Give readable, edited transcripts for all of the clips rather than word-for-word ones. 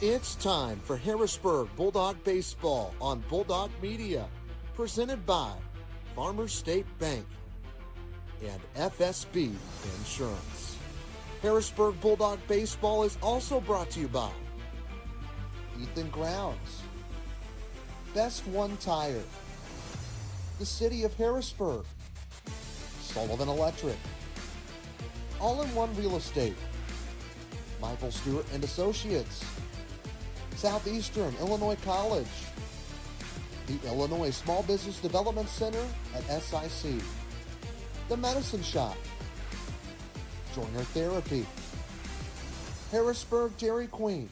It's time for Harrisburg Bulldog Baseball on Bulldog Media, presented by Farmers State Bank and FSB Insurance. Harrisburg Bulldog Baseball is also brought to you by Ethan Grounds, Best One Tire, the City of Harrisburg, Sullivan Electric, All-in-One Real Estate, Michael Stewart and Associates, Southeastern Illinois College, the Illinois Small Business Development Center at SIC, The Medicine Shop, Joiner Therapy, Harrisburg Dairy Queen,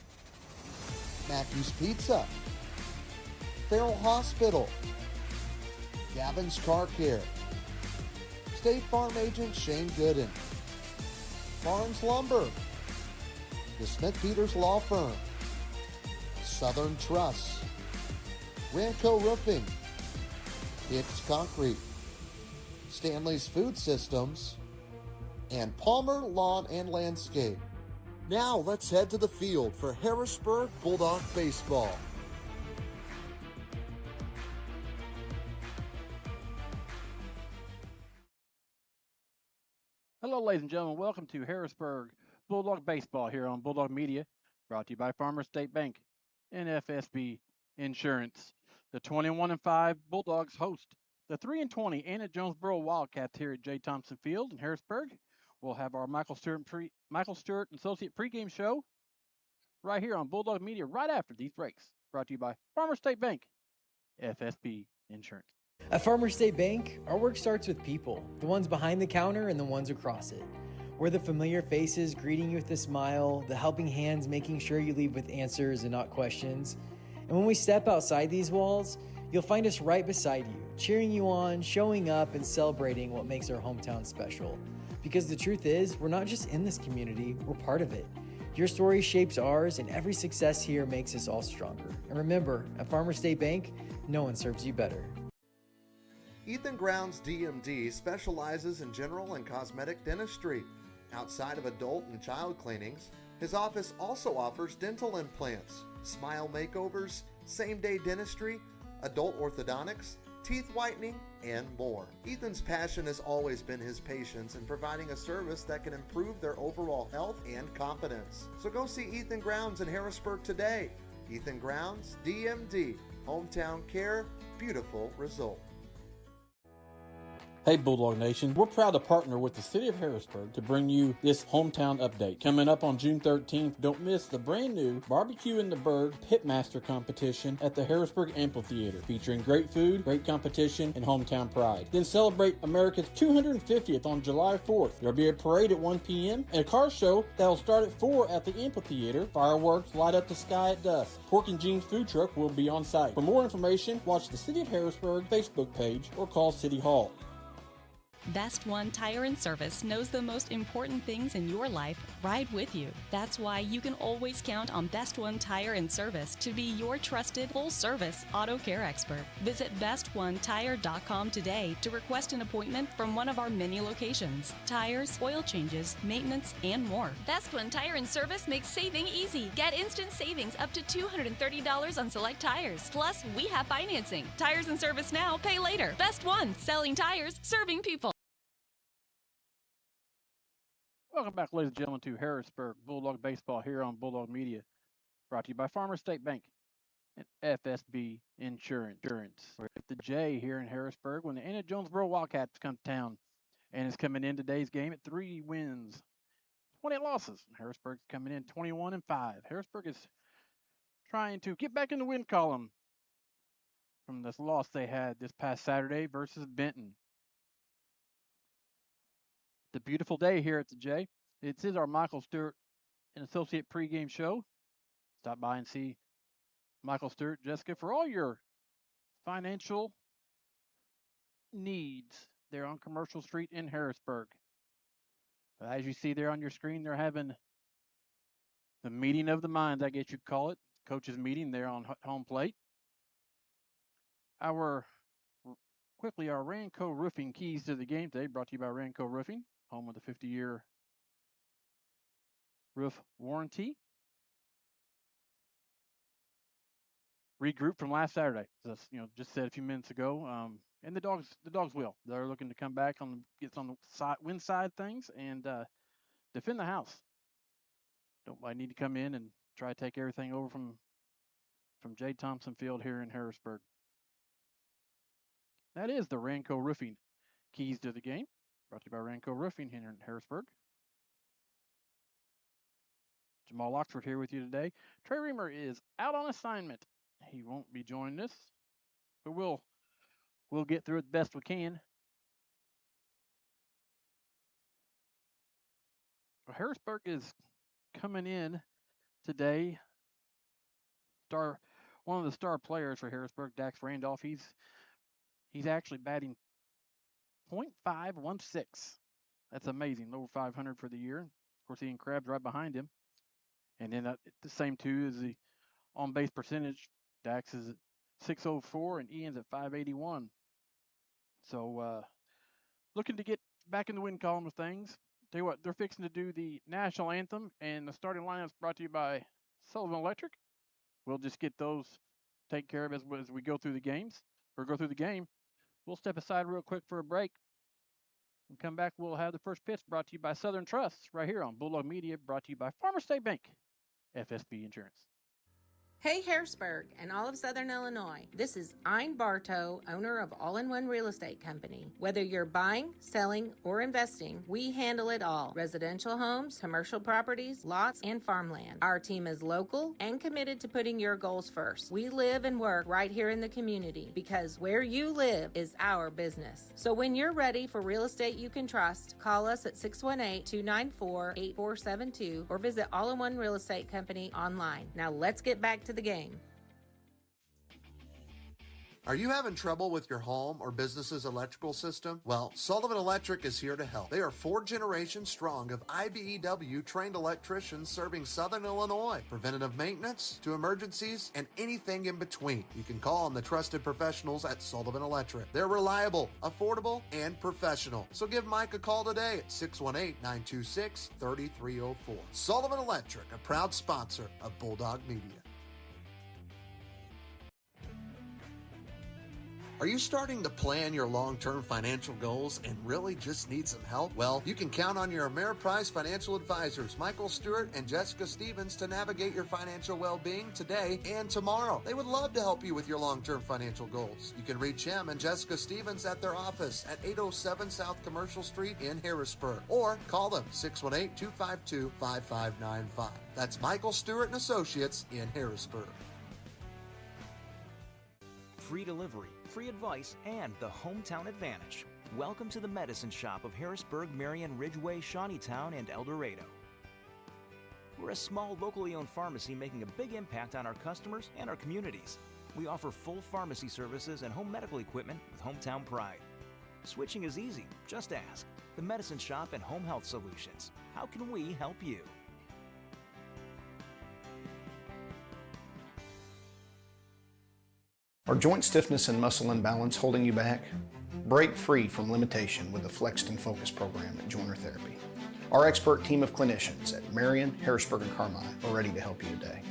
Mackey's Pizza, Farrell Hospital, Gavin's Car Care, State Farm Agent Shane Gooden, Barnes Lumber, the Smith Peters Law Firm, Southern Truss, Ranco Roofing, Hicks Concrete, Stanley's Food Systems, and Palmer Lawn and Landscape. Now let's head to the field for Harrisburg Bulldog Baseball. Hello, ladies and gentlemen. Welcome to Harrisburg Bulldog Baseball here on Bulldog Media, brought to you by Farmers State Bank and FSB Insurance. The 21-5 Bulldogs host the 3-20 Anna Jonesboro Wildcats here at J. Thompson Field in Harrisburg. We'll have our Michael Stewart and Associate pregame show right here on Bulldog Media right after these breaks. Brought to you by Farmers State Bank, FSB Insurance. At Farmers State Bank, our work starts with people, the ones behind the counter and the ones across it. We're the familiar faces greeting you with a smile, the helping hands making sure you leave with answers and not questions. And when we step outside these walls, you'll find us right beside you, cheering you on, showing up, and celebrating what makes our hometown special. Because the truth is, we're not just in this community, we're part of it. Your story shapes ours, and every success here makes us all stronger. And remember, at Farmers State Bank, no one serves you better. Ethan Grounds DMD specializes in general and cosmetic dentistry. Outside of adult and child cleanings, his office also offers dental implants, smile makeovers, same-day dentistry, adult orthodontics, teeth whitening, and more. Ethan's passion has always been his patients in providing a service that can improve their overall health and confidence. So go see Ethan Grounds in Harrisburg today. Ethan Grounds DMD, hometown care, beautiful result. Hey Bulldog Nation, we're proud to partner with the City of Harrisburg to bring you this hometown update. Coming up on June 13th, don't miss the brand new Barbecue in the Berg Pitmaster competition at the Harrisburg Amphitheater, featuring great food, great competition, and hometown pride. Then celebrate America's 250th on July 4th. There'll be a parade at 1 p.m. and a car show that'll start at 4 at the amphitheater. Fireworks light up the sky at dusk. Pork and Jeans food truck will be on site. For more information, watch the City of Harrisburg Facebook page or call City Hall. Best One Tire and Service knows the most important things in your life ride with you. That's why you can always count on Best One Tire and Service to be your trusted full-service auto care expert. Visit bestonetire.com today to request an appointment from one of our many locations. Tires, oil changes, maintenance, and more. Best One Tire and Service makes saving easy. Get instant savings up to $230 on select tires. Plus, we have financing. Tires and service now, pay later. Best One, selling tires, serving people. Welcome back, ladies and gentlemen, to Harrisburg Bulldog Baseball here on Bulldog Media, brought to you by Farmers State Bank and FSB Insurance. We're at the J here in Harrisburg when the Anna Jonesboro Wildcats come to town and is coming in today's game at 3 wins, 20 losses. Harrisburg's coming in 21-5. Harrisburg is trying to get back in the win column from this loss they had this past Saturday versus Benton. The beautiful day here at the J. It is our Michael Stewart and Associate pregame show. Stop by and see Michael Stewart, Jessica, for all your financial needs there on Commercial Street in Harrisburg. As you see there on your screen, they're having the meeting of the minds, I guess you'd call it. Coaches meeting there on home plate. Our Ranco Roofing keys to the game today, brought to you by Ranco Roofing, home with a 50-year roof warranty. regroup from last Saturday. Just said a few minutes ago. And the dogs will. They're looking to come back get on the win side things and defend the house. Don't I need to come in and try to take everything over from J. Thompson Field here in Harrisburg. That is the Ranco Roofing keys to the game. Brought to you by Ranco Roofing here in Harrisburg. Jamal Oxford here with you today. Trey Reamer is out on assignment. He won't be joining us, but we'll get through it best we can. Well, Harrisburg is coming in today. One of the star players for Harrisburg, Dax Randolph. He's actually batting .516. That's amazing. Over 500 for the year. Of course, Ian Krabs right behind him. And then the same two is the on-base percentage. Dax is at 604 and Ian's at 581. So looking to get back in the win column of things. Tell you what, they're fixing to do the national anthem, and the starting lineup's brought to you by Sullivan Electric. We'll just get those taken care of as we go through the game. We'll step aside real quick for a break. When we come back, we'll have the first pitch brought to you by Southern Trust right here on Bulldog Media, brought to you by Farmers State Bank, FSB Insurance. Hey Harrisburg and all of Southern Illinois. This is Ein Bartow, owner of All-in-One Real Estate Company. Whether you're buying, selling, or investing, we handle it all. Residential homes, commercial properties, lots, and farmland. Our team is local and committed to putting your goals first. We live and work right here in the community because where you live is our business. So when you're ready for real estate you can trust, call us at 618-294-8472 or visit All-in-One Real Estate Company online. Now let's get back to the game. Are you having trouble with your home or business's electrical system? Well, Sullivan Electric is here to help. They are 4 generations strong of IBEW trained electricians serving Southern Illinois. Preventative maintenance to emergencies and anything in between. You can call on the trusted professionals at Sullivan Electric. They're reliable, affordable, and professional. So give Mike a call today at 618-926-3304. Sullivan Electric, a proud sponsor of Bulldog Media. Are you starting to plan your long-term financial goals and really just need some help? Well, you can count on your Ameriprise financial advisors, Michael Stewart and Jessica Stevens, to navigate your financial well-being today and tomorrow. They would love to help you with your long-term financial goals. You can reach him and Jessica Stevens at their office at 807 South Commercial Street in Harrisburg, or call them 618-252-5595. That's Michael Stewart and Associates in Harrisburg. Free delivery, free advice, and the hometown advantage. Welcome to the Medicine Shop of Harrisburg, Marion, Ridgeway, Shawneetown, and El Dorado. We're a small, locally owned pharmacy making a big impact on our customers and our communities. We offer full pharmacy services and home medical equipment with hometown pride. Switching is easy. Just ask. The Medicine Shop and Home Health Solutions. How can we help you? Are joint stiffness and muscle imbalance holding you back? Break free from limitation with the Flexed and Focus program at Joiner Therapy. Our expert team of clinicians at Marion, Harrisburg, and Carmine are ready to help you today.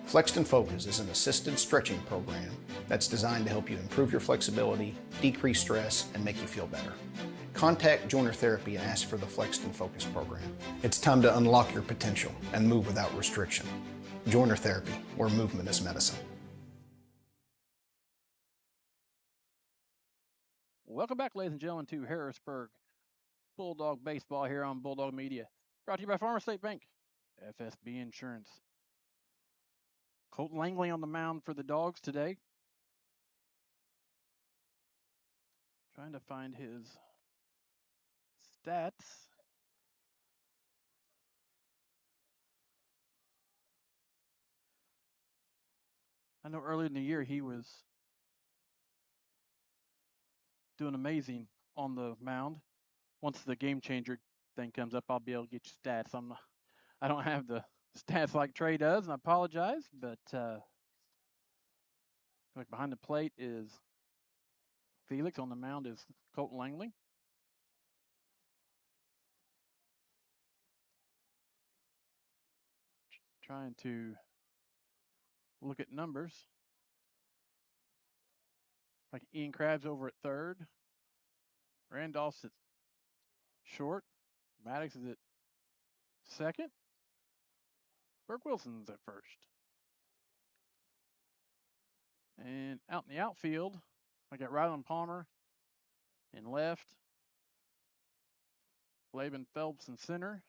Flexed and Focus is an assisted stretching program that's designed to help you improve your flexibility, decrease stress, and make you feel better. Contact Joiner Therapy and ask for the Flexed and Focus program. It's time to unlock your potential and move without restriction. Joiner Therapy, where movement is medicine. Welcome back, ladies and gentlemen, to Harrisburg Bulldog Baseball here on Bulldog Media. Brought to you by Farmers State Bank, FSB Insurance. Colton Langley on the mound for the Dogs today. Trying to find his stats. I know earlier in the year he was doing amazing on the mound. Once the game changer thing comes up, I'll be able to get you stats. I don't have the stats like Trey does, and I apologize, but like behind the plate is Felix. On the mound is Colton Langley. Trying to look at numbers. like Ian Krabs over at third. Randolph's at short. Maddox is at second. Burke Wilson's at first. And out in the outfield, I got Ryland Palmer in left. Laban Phelps in center.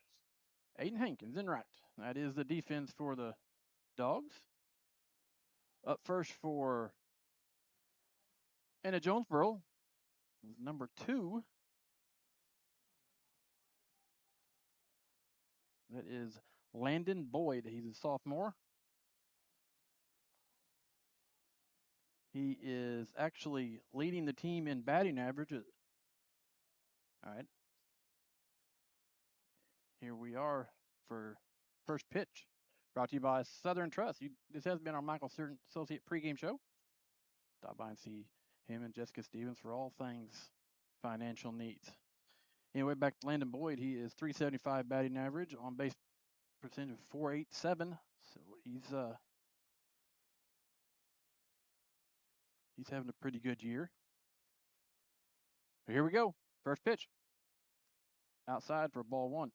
Aiden Hankins in right. That is the defense for the Dogs. Up first for Anna Jonesboro, number 2. That is Landon Boyd. He's a sophomore. He is actually leading the team in batting average. All right. Here we are for first pitch. Brought to you by Southern Trust. This has been our Michael Certain Associate pregame show. Stop by and see him and Jessica Stevens for all things financial needs. Anyway, back to Landon Boyd. He is .375 batting average, on base percentage of .487. So he's having a pretty good year. But here we go. First pitch. Outside for ball 1.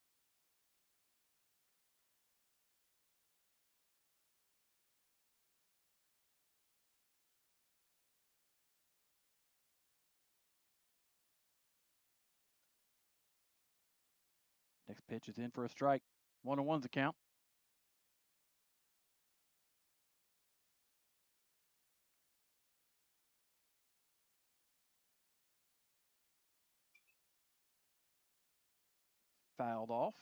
Next pitch is in for a strike. 1-1's the count. Fouled off.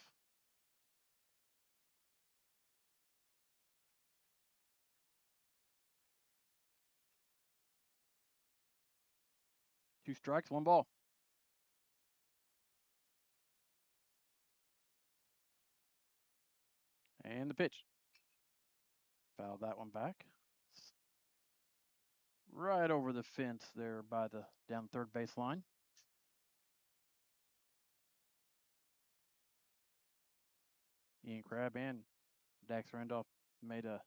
Two strikes, 1 ball. And the pitch. Fouled that one back. Right over the fence there by the down third baseline. Ian Crabb and Dax Randolph made a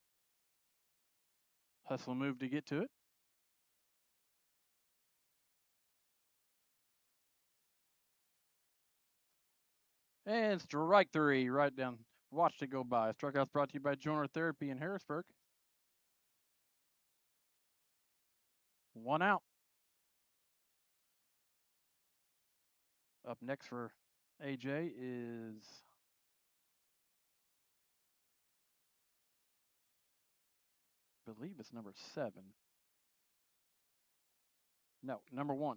hustle move to get to it. And strike 3 right down. Watched it go by. Strikeouts brought to you by Joiner Therapy in Harrisburg. 1 out. Up next for AJ is I believe it's number 7. No, number 1.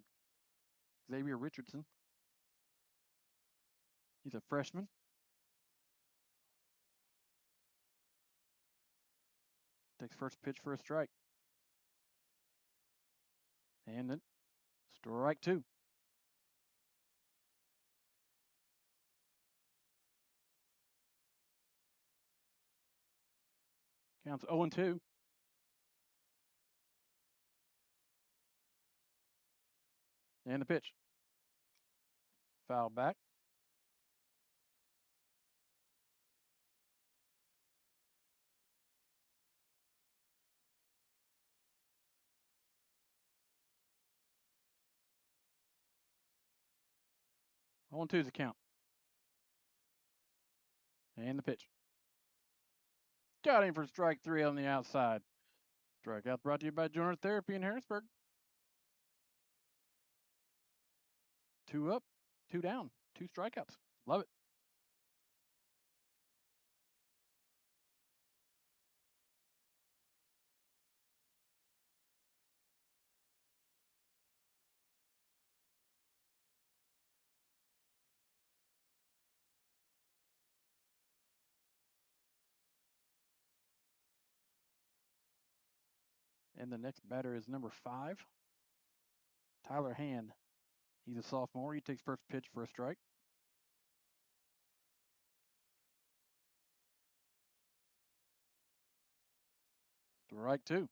Xavier Richardson. He's a freshman. Takes first pitch for a strike. And then strike 2. Counts 0-2. And the pitch. Foul back. On 2's the count. And the pitch. Got him for strike 3 on the outside. Strikeout brought to you by Joiner Therapy in Harrisburg. 2 up, 2 down, 2 strikeouts. Love it. And the next batter is number 5, Tyler Hand. He's a sophomore. He takes first pitch for a strike. Strike 2.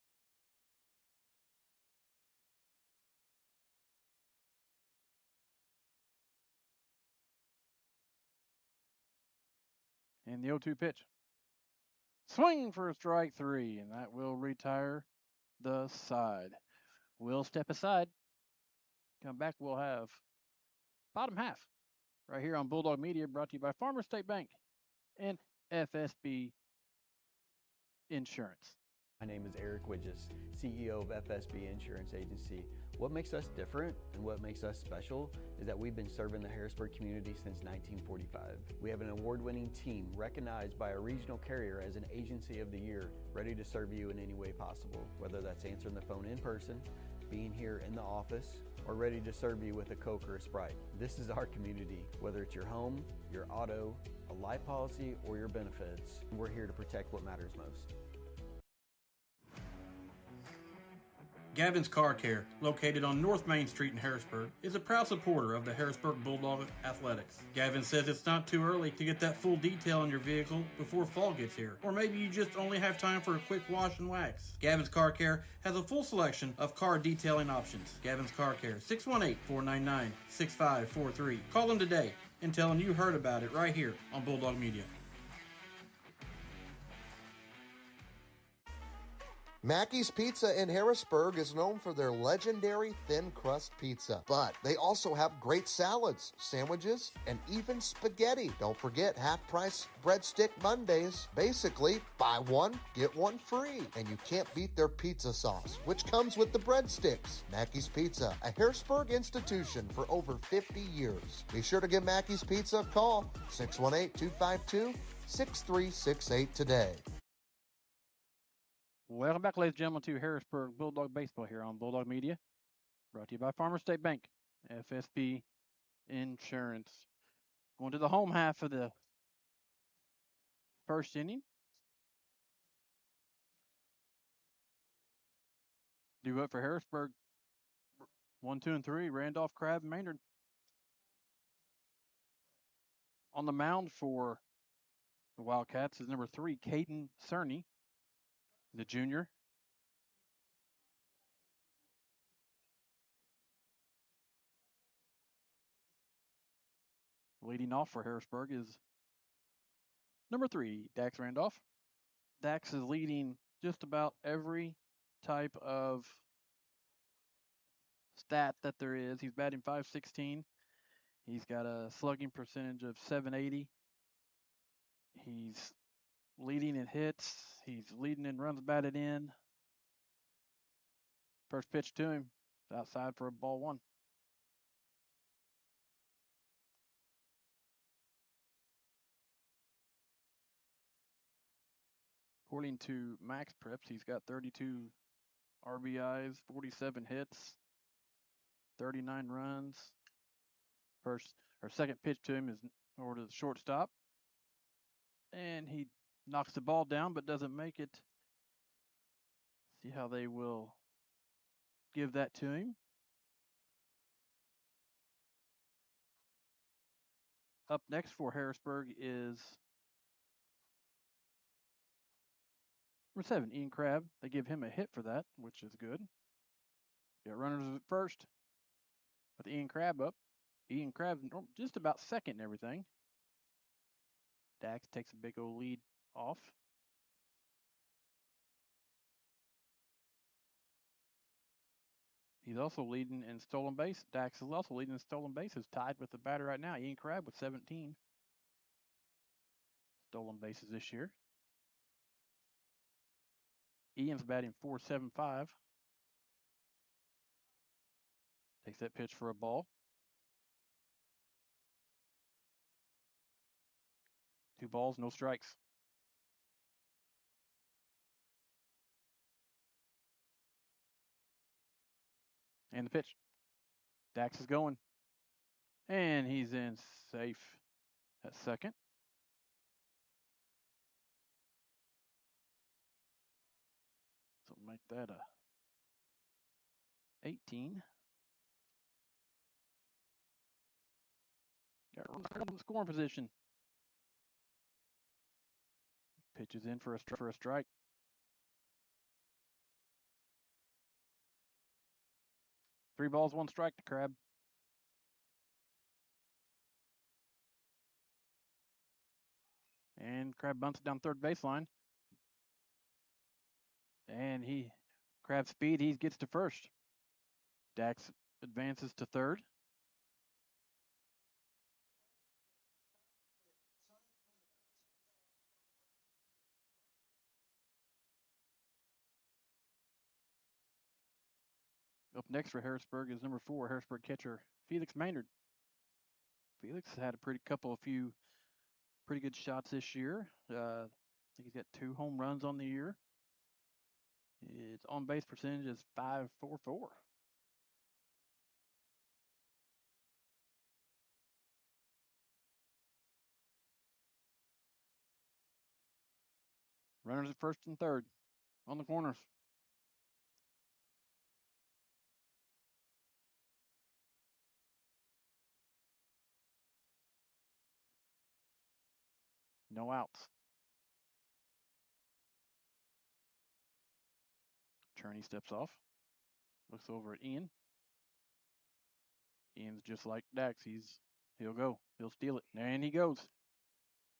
And the 0-2 pitch. Swing for strike 3, and that will retire the side. We'll step aside. Come back, we'll have bottom half right here on Bulldog Media, brought to you by Farmers State Bank and FSB Insurance. My name is Eric Widges, CEO of FSB Insurance Agency. What makes us different and what makes us special is that we've been serving the Harrisburg community since 1945. We have an award-winning team recognized by a regional carrier as an Agency of the Year, ready to serve you in any way possible, whether that's answering the phone in person, being here in the office, or ready to serve you with a Coke or a Sprite. This is our community, whether it's your home, your auto, a life policy, or your benefits. We're here to protect what matters most. Gavin's Car Care, located on North Main Street in Harrisburg, is a proud supporter of the Harrisburg Bulldog Athletics. Gavin says it's not too early to get that full detail on your vehicle before fall gets here, or maybe you just only have time for a quick wash and wax. Gavin's Car Care has a full selection of car detailing options. Gavin's Car Care, 618-499-6543. Call them today and tell them you heard about it right here on Bulldog Media. Mackey's Pizza in Harrisburg is known for their legendary thin crust pizza, but they also have great salads, sandwiches, and even spaghetti. Don't forget half-price breadstick Mondays. Basically, buy one, get one free. And you can't beat their pizza sauce, which comes with the breadsticks. Mackey's Pizza, a Harrisburg institution for over 50 years. Be sure to give Mackey's Pizza a call, 618-252-6368 today. Welcome back, ladies and gentlemen, to Harrisburg Bulldog Baseball here on Bulldog Media, brought to you by Farmers State Bank, FSB Insurance. Going to the home half of the first inning. Due up for Harrisburg, 1, 2, and 3, Randolph, Crabb, and Maynard. On the mound for the Wildcats is number 3, Caden Cerny, the junior. Leading off for Harrisburg is number 3, Dax Randolph. Dax is leading just about every type of stat that there is. He's batting .516. He's got a slugging percentage of .780. He's leading in hits. He's leading in runs batted in. First pitch to him, outside for a ball 1. According to Max Preps, he's got 32 RBIs, 47 hits, 39 runs. Second pitch to him is over to the shortstop. And he knocks the ball down but doesn't make it. See how they will give that to him. Up next for Harrisburg is number 7, Ian Crabb. They give him a hit for that, which is good. Got runners at first with Ian Crabb up. Ian Crabb just about second and everything. Dax takes a big old lead off. He's also leading in stolen base. Dax is also leading in stolen bases, tied with the batter right now, Ian Crabb, with 17 stolen bases this year. Ian's batting .475. Takes that pitch for a ball. 2 balls, no strikes. And the pitch. Dax is going. And he's in safe at second. So make that a 18. Got runners in scoring position. Pitches in for a strike. Three balls, 1 strike to Crabb. And Crabb bunts it down third baseline. And Crabb speed, he gets to first. Dax advances to third. Up next for Harrisburg is number 4, Harrisburg catcher Felix Maynard. Felix had a few pretty good shots this year. I think he's got 2 home runs on the year. His on-base percentage is .544. Runners at first and third on the corners. No outs. Cherney steps off. Looks over at Ian. Ian's just like Dax. He'll go. He'll steal it. And he goes.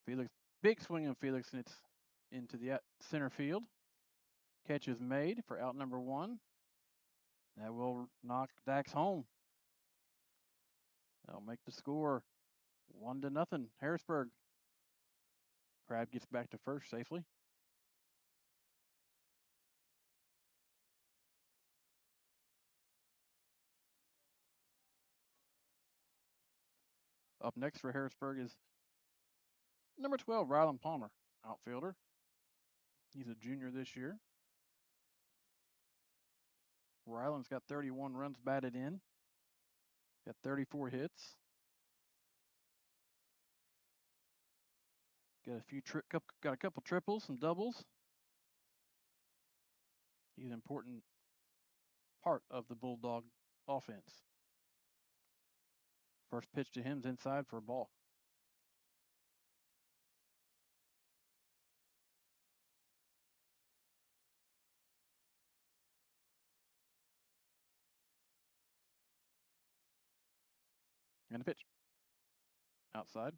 Felix, big swing of Felix, and it's into the center field. Catch is made for out number 1. That will knock Dax home. That'll make the score 1-0. Harrisburg. Crab gets back to first safely. Up next for Harrisburg is number 12, Rylan Palmer, outfielder. He's a junior this year. Rylan's got 31 runs batted in. Got 34 hits. Got a couple triples, some doubles. He's an important part of the Bulldog offense. First pitch to him's inside for a ball. And a pitch. Outside.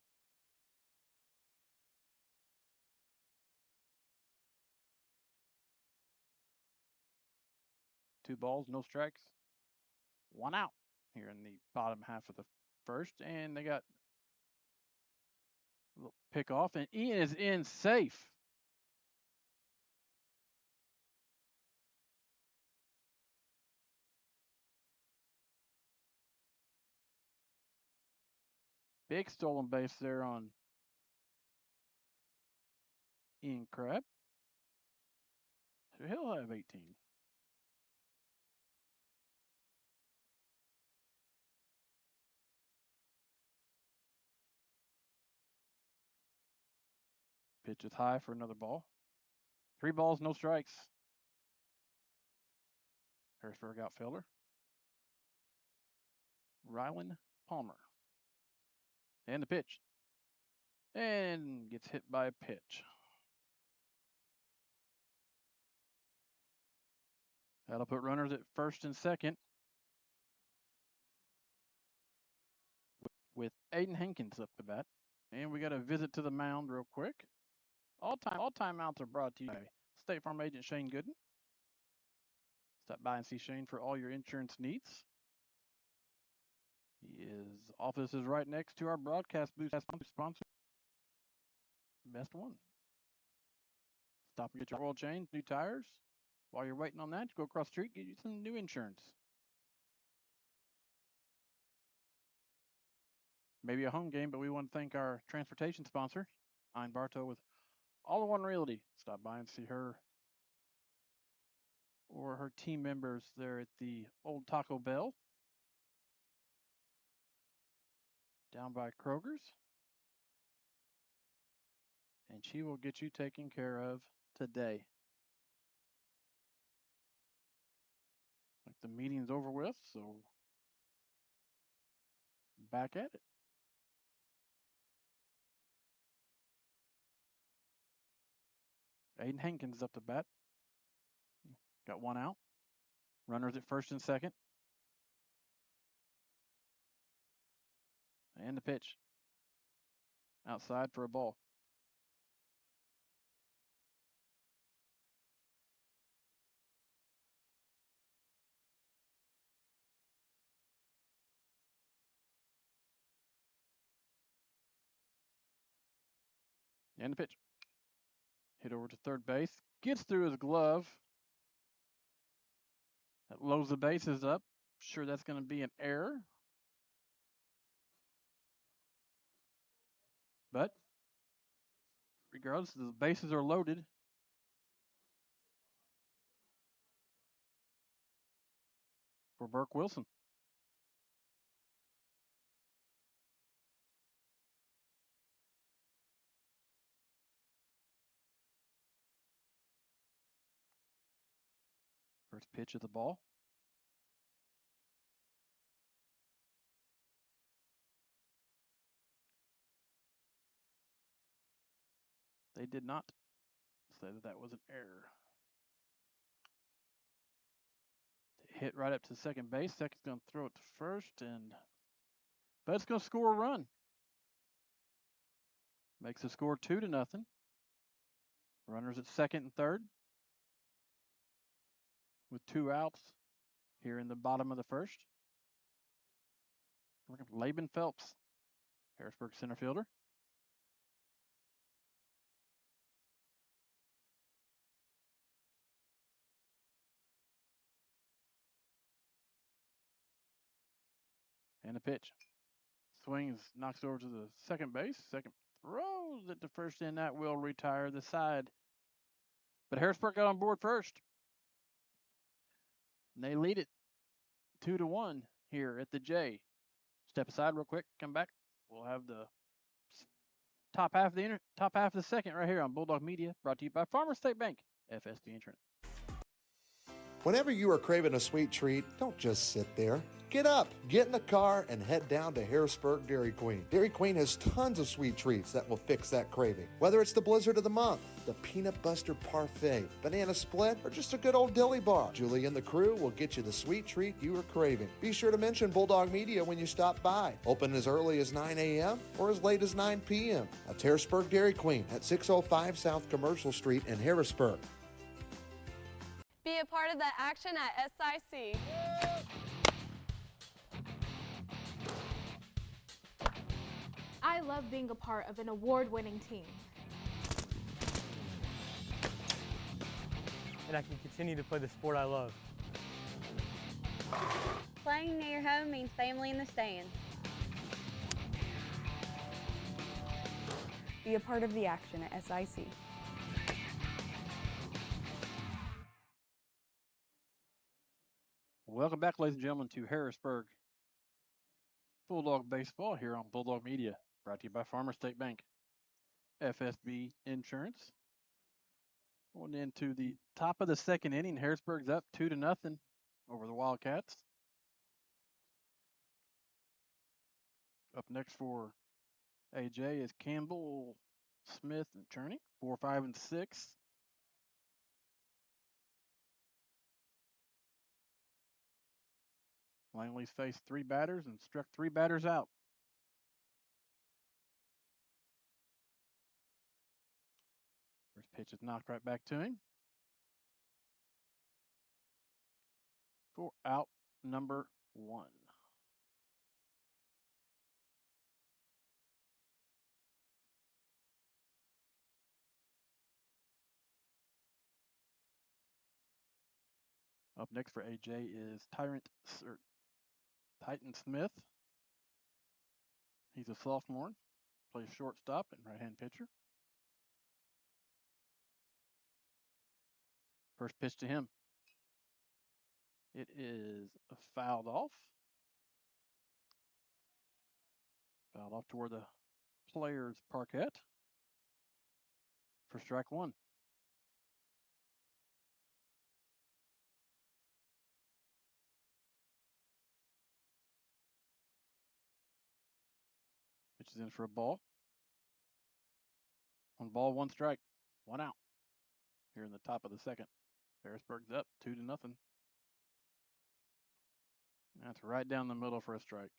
Two balls, no strikes. 1 out here in the bottom half of the first. And they got a little pick off. And Ian is in safe. Big stolen base there on Ian Crab. So he'll have 18. Pitch is high for another ball. 3 balls, no strikes. Harrisburg outfielder. Rylan Palmer. And the pitch. And gets hit by a pitch. That'll put runners at first and second with Aiden Hankins up to bat. And we got a visit to the mound real quick. All timeouts are brought to you by State Farm agent Shane Gooden. Stop by and see Shane for all your insurance needs. His office is right next to our broadcast booth sponsor, Best One. Stop and get your oil change, new tires. While you're waiting on that, go across the street, get you some new insurance. Maybe a home game, but we want to thank our transportation sponsor, Ein Bartow with All-in-One Realty. Stop by and see her or her team members there at the old Taco Bell down by Kroger's. And she will get you taken care of today. Like the meeting's over with, so back at it. Aiden Hankins up to bat. Got 1 out. Runners at first and second. And the pitch. Outside for a ball. And the pitch. Hit over to third base. Gets through his glove. That loads the bases up. Sure that's going to be an error. But regardless, the bases are loaded. For Burke Wilson. First pitch of the ball. They did not say that was an error. Hit right up to second base. Second's going to throw it to first, but it's going to score a run. Makes the score 2-0. Runners at second and third with 2 outs here in the bottom of the first. Look at Laban Phelps, Harrisburg center fielder. And a pitch. Swings, knocks over to the second base. Second throws it to first, and that will retire the side. But Harrisburg got on board first. And they lead it 2-1 here at the J. Step aside real quick. Come back. We'll have the top half of the second right here on Bulldog Media, brought to you by Farmers State Bank, FSB Insurance. Whenever you are craving a sweet treat, don't just sit there. Get up, get in the car, and head down to Harrisburg Dairy Queen. Dairy Queen has tons of sweet treats that will fix that craving. Whether it's the blizzard of the month, the peanut buster parfait, banana split, or just a good old dilly bar, Julie and the crew will get you the sweet treat you are craving. Be sure to mention Bulldog Media when you stop by. Open as early as 9 a.m. or as late as 9 p.m. That's Harrisburg Dairy Queen at 605 South Commercial Street in Harrisburg. Be a part of the action at SIC. I love being a part of an award-winning team. And I can continue to play the sport I love. Playing near home means family in the stands. Be a part of the action at SIC. Welcome back, ladies and gentlemen, to Harrisburg Bulldog Baseball here on Bulldog Media, brought to you by Farmers State Bank, FSB Insurance. Going into the top of the second inning, Harrisburg's up 2-0 over the Wildcats. Up next for AJ is Campbell, Smith, and Cherney, 4, 5, and 6. Langley's faced 3 batters and struck 3 batters out. First pitch is knocked right back to him. For out number 1. Up next for AJ is Titan Smith. He's a sophomore, plays shortstop and right-hand pitcher. First pitch to him. It is fouled off. Fouled off toward the player's parquet for strike 1. Pitches in for a ball. 1 ball, 1 strike, 1 out. Here in the top of the second. Harrisburg's up 2-0. That's right down the middle for a strike.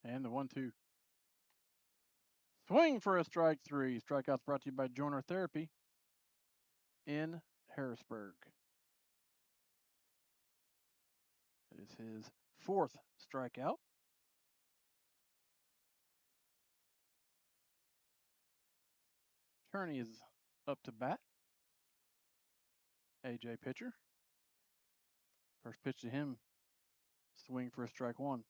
And the 1-2. Swing for a strike 3. Strikeouts brought to you by Joiner Therapy in Harrisburg. It is his 4th strikeout. Turney is up to bat. AJ pitcher. First pitch to him. Swing for a strike 1.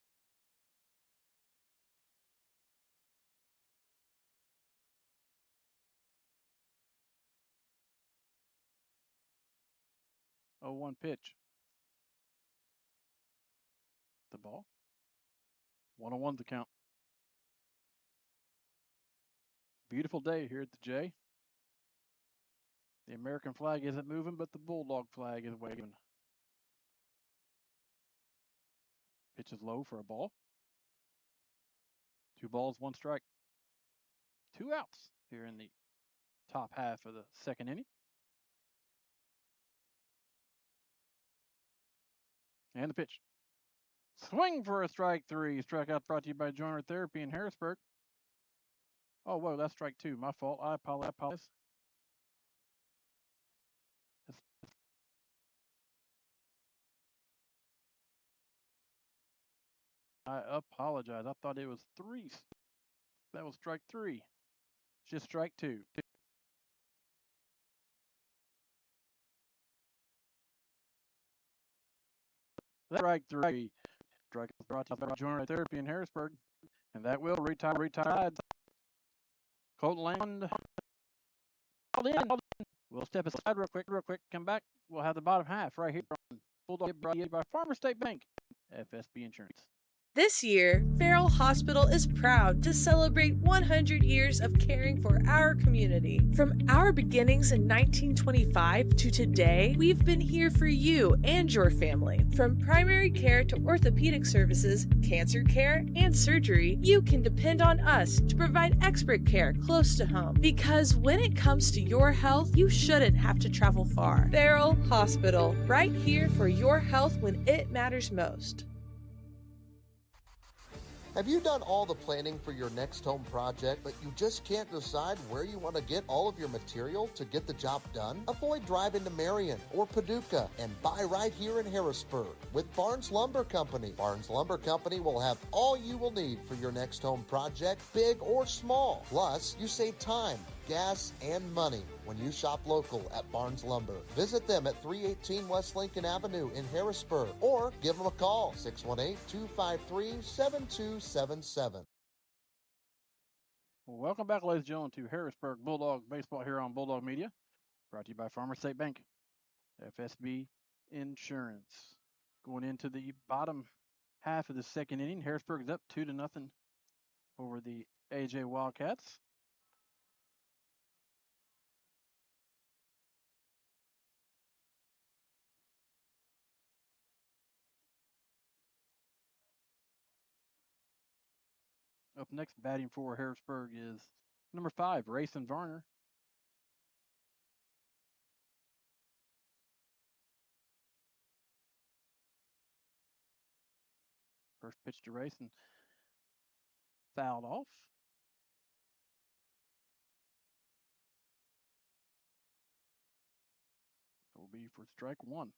Oh, 1 pitch. The ball. 1-1's the count. Beautiful day here at the J. The American flag isn't moving, but the Bulldog flag is waving. Pitch is low for a ball. 2 balls, 1 strike. 2 outs here in the top half of the second inning. And the pitch. Swing for a strike 3. Strikeout brought to you by Joiner Therapy in Harrisburg. Oh, whoa, that's strike 2. My fault. I apologize. I apologize. I thought it was 3. That was strike 3. It's just strike 2. Strike 3. Strike brought to you by Joiner Therapy in Harrisburg. And that will retire. Colton Land. We'll step aside real quick. Come back. We'll have the bottom half right here on Bulldog brought to you by Farmer State Bank, FSB Insurance. This year, Farrell Hospital is proud to celebrate 100 years of caring for our community. From our beginnings in 1925 to today, we've been here for you and your family. From primary care to orthopedic services, cancer care, and surgery, you can depend on us to provide expert care close to home. Because when it comes to your health, you shouldn't have to travel far. Farrell Hospital, right here for your health when it matters most. Have you done all the planning for your next home project, but you just can't decide where you want to get all of your material to get the job done? Avoid driving to Marion or Paducah and buy right here in Harrisburg with Barnes Lumber Company. Barnes Lumber Company will have all you will need for your next home project, big or small. Plus, you save time, gas, and money when you shop local at Barnes Lumber. Visit them at 318 West Lincoln Avenue in Harrisburg or give them a call, 618-253-7277. Welcome back, ladies and gentlemen, to Harrisburg Bulldog Baseball here on Bulldog Media. Brought to you by Farmer State Bank, FSB Insurance. Going into the bottom half of the second inning, Harrisburg is up 2-0 over the AJ Wildcats. Up next, batting for Harrisburg is number 5, Rayson Varner. First pitch to Rayson. Fouled off. It will be for strike 1.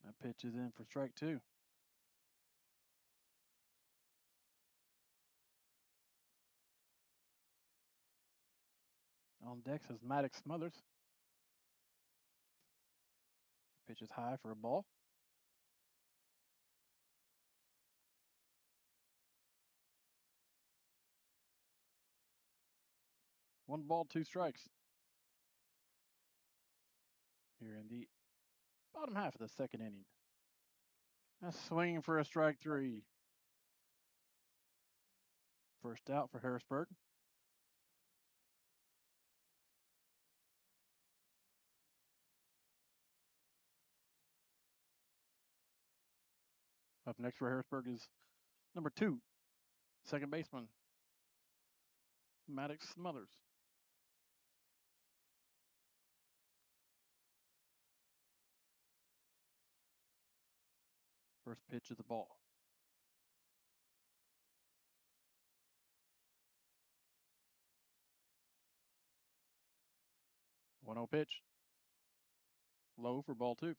That pitch is in for strike 2. On deck is Maddox Smothers. Pitch is high for a ball. One ball, 2 strikes. Here in the bottom half of the second inning. That's swinging for a strike 3. First out for Harrisburg. Up next for Harrisburg is number 2, second baseman, Maddox Smothers. First pitch of the ball. 1-0 pitch. Low for ball 2.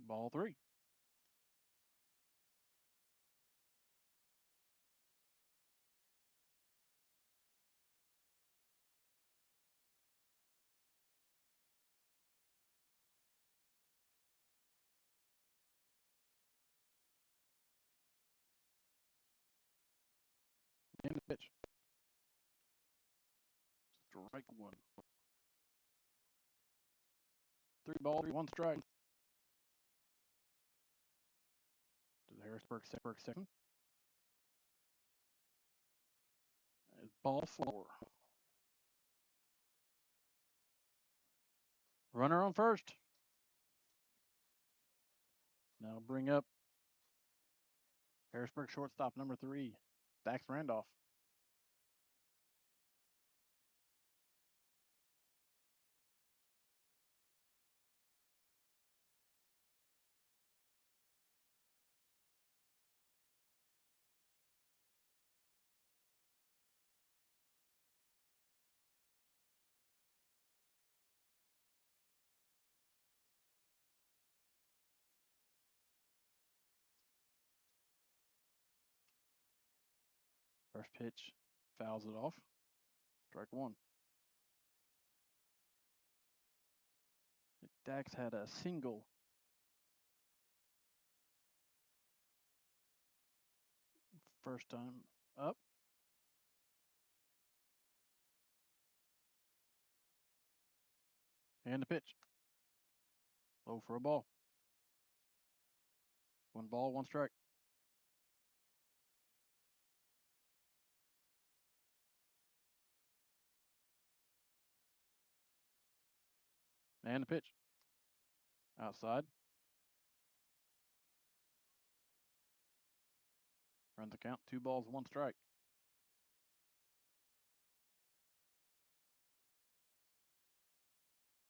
Ball 3. And the pitch. Strike 1. 3 balls, 1 strike. To the Harrisburg second. And ball 4. Runner on first. Now bring up Harrisburg shortstop number 3, Dax Randolph. First pitch, fouls it off. Strike 1. Dax had a single first time up. And the pitch. Low for a ball. 1 ball, 1 strike. And the pitch. Outside. Run the count. 2 balls, 1 strike.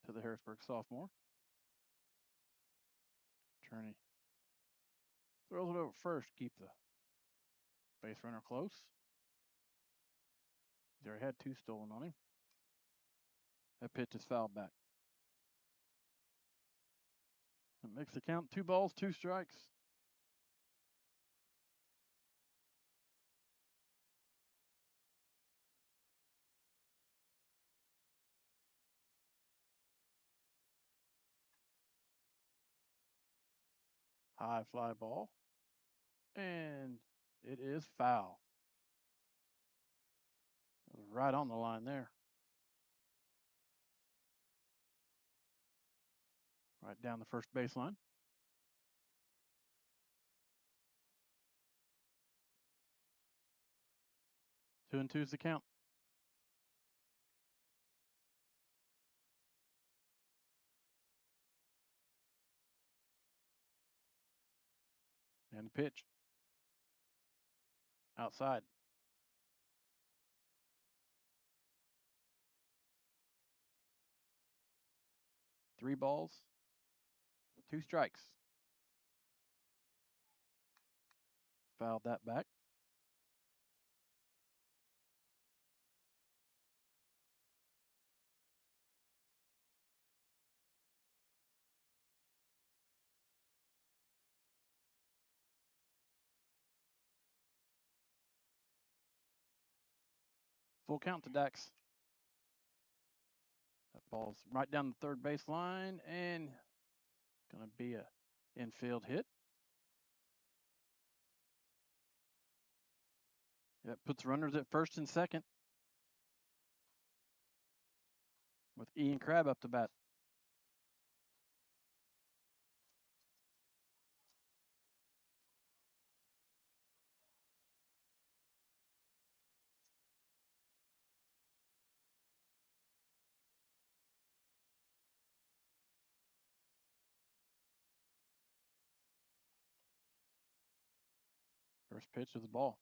To the Harrisburg sophomore. Turney throws it over first to keep the base runner close. He already had 2 stolen on him. That pitch is fouled back. That makes the count 2 balls, 2 strikes. High fly ball. And it is foul. Right on the line there. Right down the first baseline. 2-2 is the count. And the pitch. Outside. Three balls, 2 strikes. Fouled that back. Full count to Dax. That ball's right down the third baseline and going to be a infield hit. That puts runners at first and second with Ian Crabb up to bat. First pitch of the ball.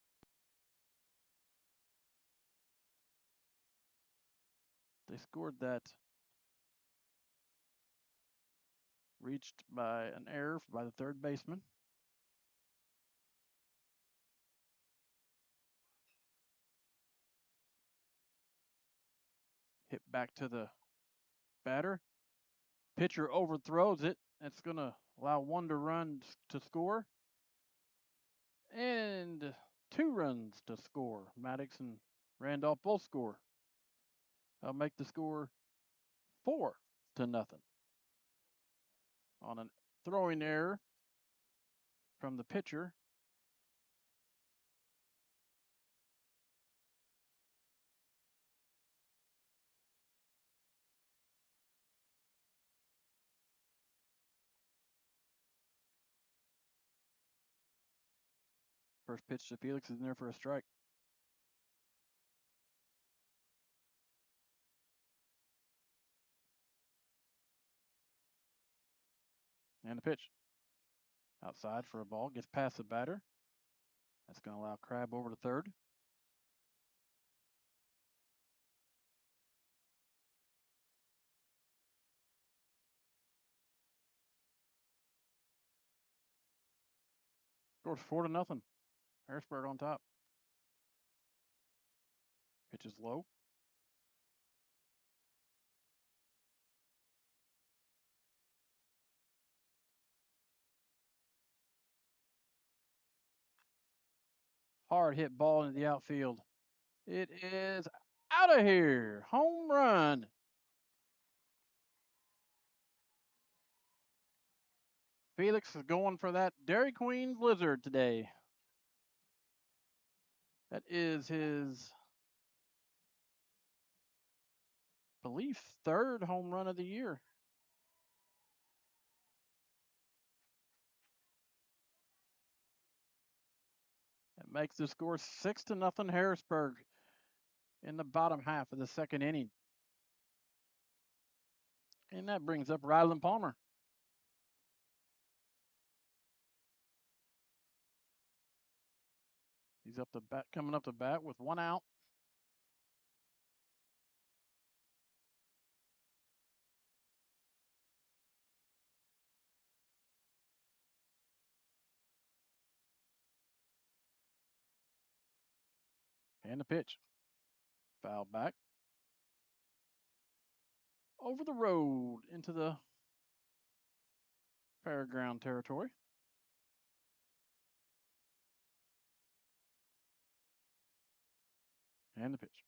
They scored that reached by an error by the third baseman. Hit back to the batter. Pitcher overthrows it. That's going to allow one to run to score. And 2 runs to score. Maddox and Randolph both score. I'll make the score 4-0 on a throwing error from the pitcher. First pitch to Felix is in there for a strike. And the pitch. Outside for a ball. Gets past the batter. That's going to allow Crab over to third. Scores 4-0. Harrisburg on top. Pitch is low. Hard hit ball into the outfield. It is out of here. Home run. Felix is going for that Dairy Queen Blizzard today. That is his, I believe, 3rd home run of the year. That makes the score 6-0 Harrisburg in the bottom half of the 2nd inning. And that brings up Ryland Palmer. He's up the bat, coming up the bat with 1 out. And the pitch. Foul back. Over the road into the fairground territory. And the pitch.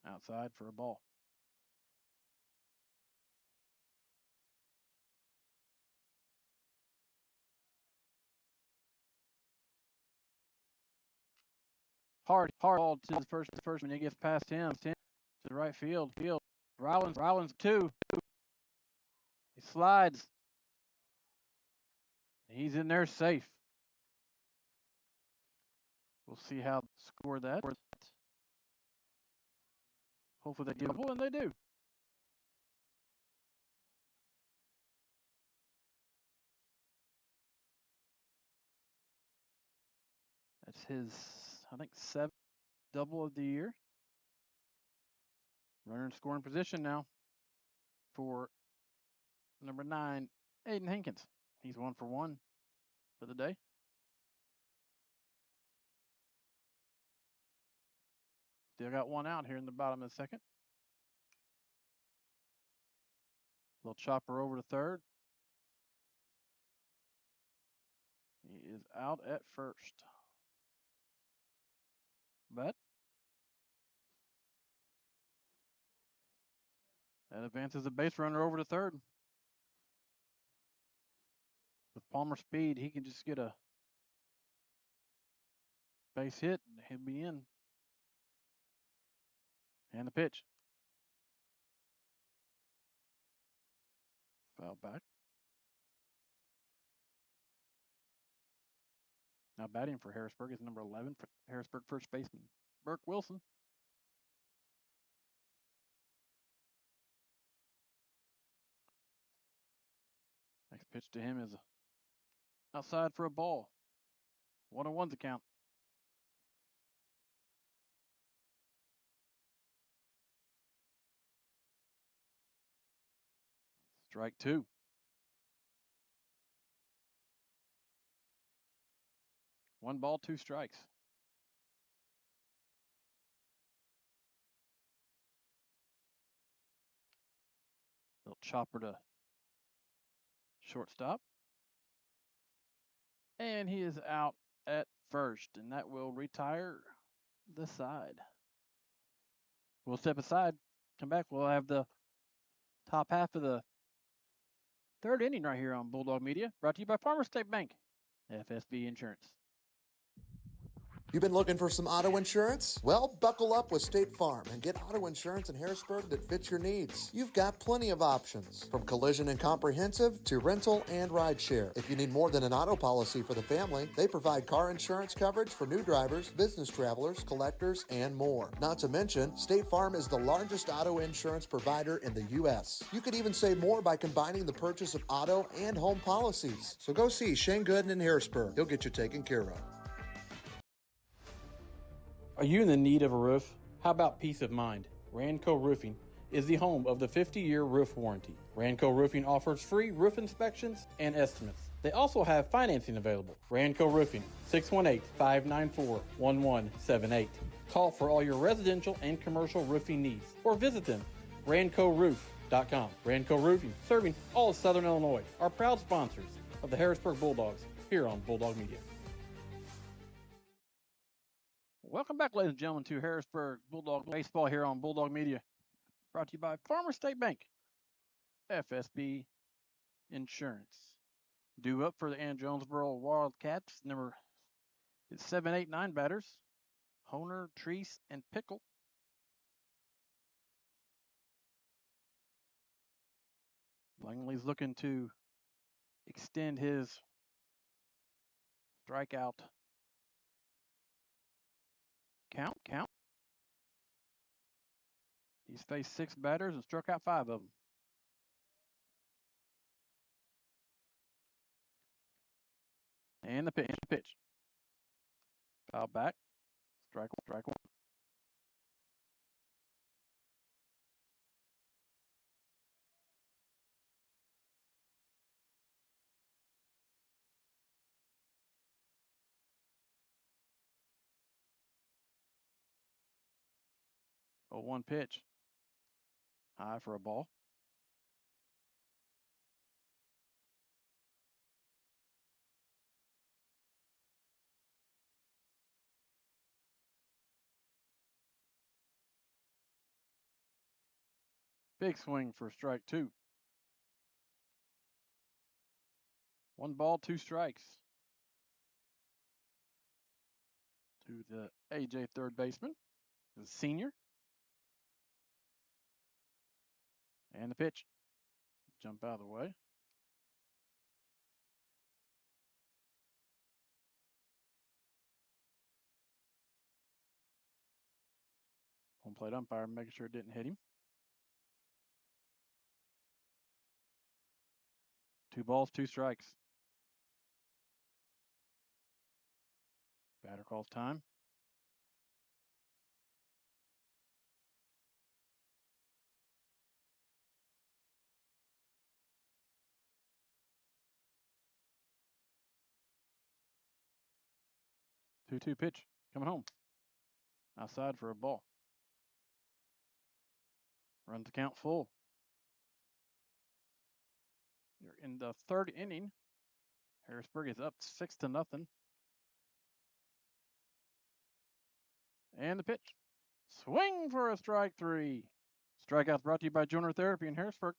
Outside for a ball. Hard ball to the first when it gets past him to the right field. Rollins 2. He slides. He's in there safe. We'll see how they score that. Hopefully they give it, and they do. That's his, I think, 7th double of the year. Runner in scoring position now for number 9, Aiden Hankins. He's 1 for 1 for the day. Still got 1 out here in the bottom of the 2nd. Little chopper over to third. He is out at first. But that advances the base runner over to third. With Palmer's speed, he can just get a base hit and he'll be in. And the pitch. Foul back. Now batting for Harrisburg is number 11 for Harrisburg first baseman Burke Wilson. Next pitch to him is outside for a ball. 1-1's the count. Strike 2. One ball, 2 strikes. chopper to shortstop. And he is out at first, and that will retire the side. We'll step aside, come back. We'll have the top half of the third inning right here on Bulldog Media, brought to you by Farmers State Bank, FSB Insurance. You've been looking for some auto insurance? Well, buckle up with State Farm and get auto insurance in Harrisburg that fits your needs. You've got plenty of options, from collision and comprehensive to rental and rideshare. If you need more than an auto policy for the family, they provide car insurance coverage for new drivers, business travelers, collectors, and more. Not to mention, State Farm is the largest auto insurance provider in the U.S. You could even save more by combining the purchase of auto and home policies. So go see Shane Gooden in Harrisburg. He'll get you taken care of. Are you in the need of a roof? How about peace of mind? Ranco Roofing is the home of the 50-year roof warranty. Ranco Roofing offers free roof inspections and estimates. They also have financing available. Ranco Roofing, 618-594-1178. Call for all your residential and commercial roofing needs or visit them, rancoroof.com. Ranco Roofing, serving all of Southern Illinois, are proud sponsors of the Harrisburg Bulldogs here on Bulldog Media. Welcome back, ladies and gentlemen, to Harrisburg Bulldog Baseball here on Bulldog Media, brought to you by Farmers State Bank, FSB Insurance. Due up for the Jonesboro Wildcats, number 7, 8, 9 batters, Honer, Treese, and Pickle. Langley's looking to extend his strikeout count. He's faced 6 batters and struck out 5 of them. And the pitch. Foul back. Strike one. Oh, 1 pitch. High for a ball. Big swing for strike 2. 1 ball, 2 strikes. To the AJ third baseman, the senior. And the pitch. Jump out of the way. Home plate umpire making sure it didn't hit him. 2 balls, 2 strikes. Batter calls time. Two pitch coming home. Outside for a ball. Runs the count full. You're in the 3rd inning. Harrisburg is up 6-0. And the pitch. Swing for a strike 3. Strikeouts brought to you by Joiner Therapy in Harrisburg.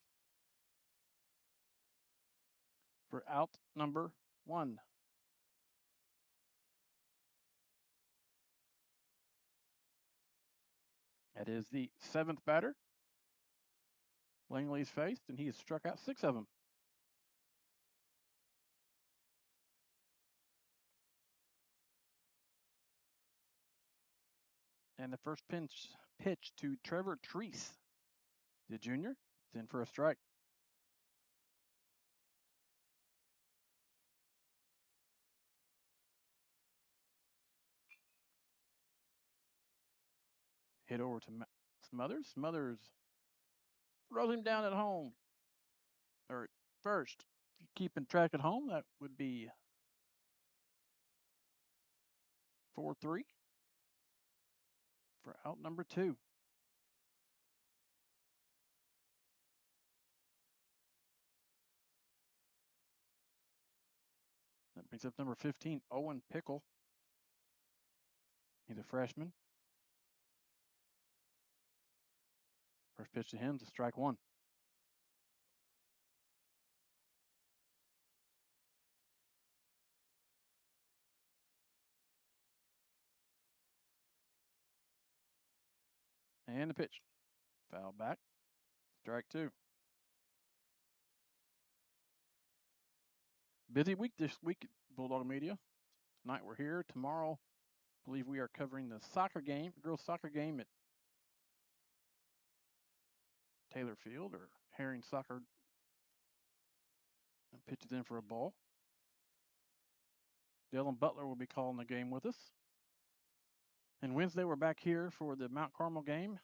For out number 1. That is the 7th batter. Langley's faced, and he has struck out 6 of them. And the first pitch to Trevor Treese, the junior. It's in for a strike. Hit over to Smothers. Smothers throws him down at home. Or first. Keeping track at home, that would be 4-3 for out number 2. Brings up number 15, Owen Pickle. He's a freshman. First pitch to him is strike one. And the pitch. Foul back. Strike two. Busy week this week at Bulldog Media. Tonight we're here. Tomorrow, I believe we are covering the soccer game, girls soccer game at Taylor Field or Herring Soccer. And pitches in for a ball. Dylan Butler will be calling the game with us. And Wednesday we're back here for the Mount Carmel game.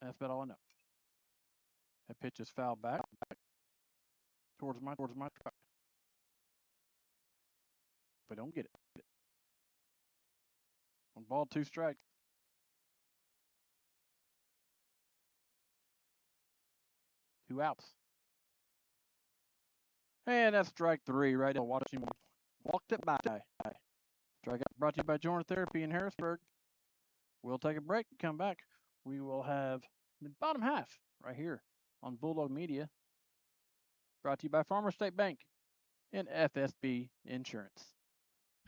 That's about all I know. That pitch is fouled back towards my truck. But don't get it. One ball, two strikes. Two outs. And that's strike three right now. Watching walked it by. Strikeout brought to you by Joiner Therapy in Harrisburg. We'll take a break and come back. We will have the bottom half right here on Bulldog Media. Brought to you by Farmer State Bank and FSB Insurance.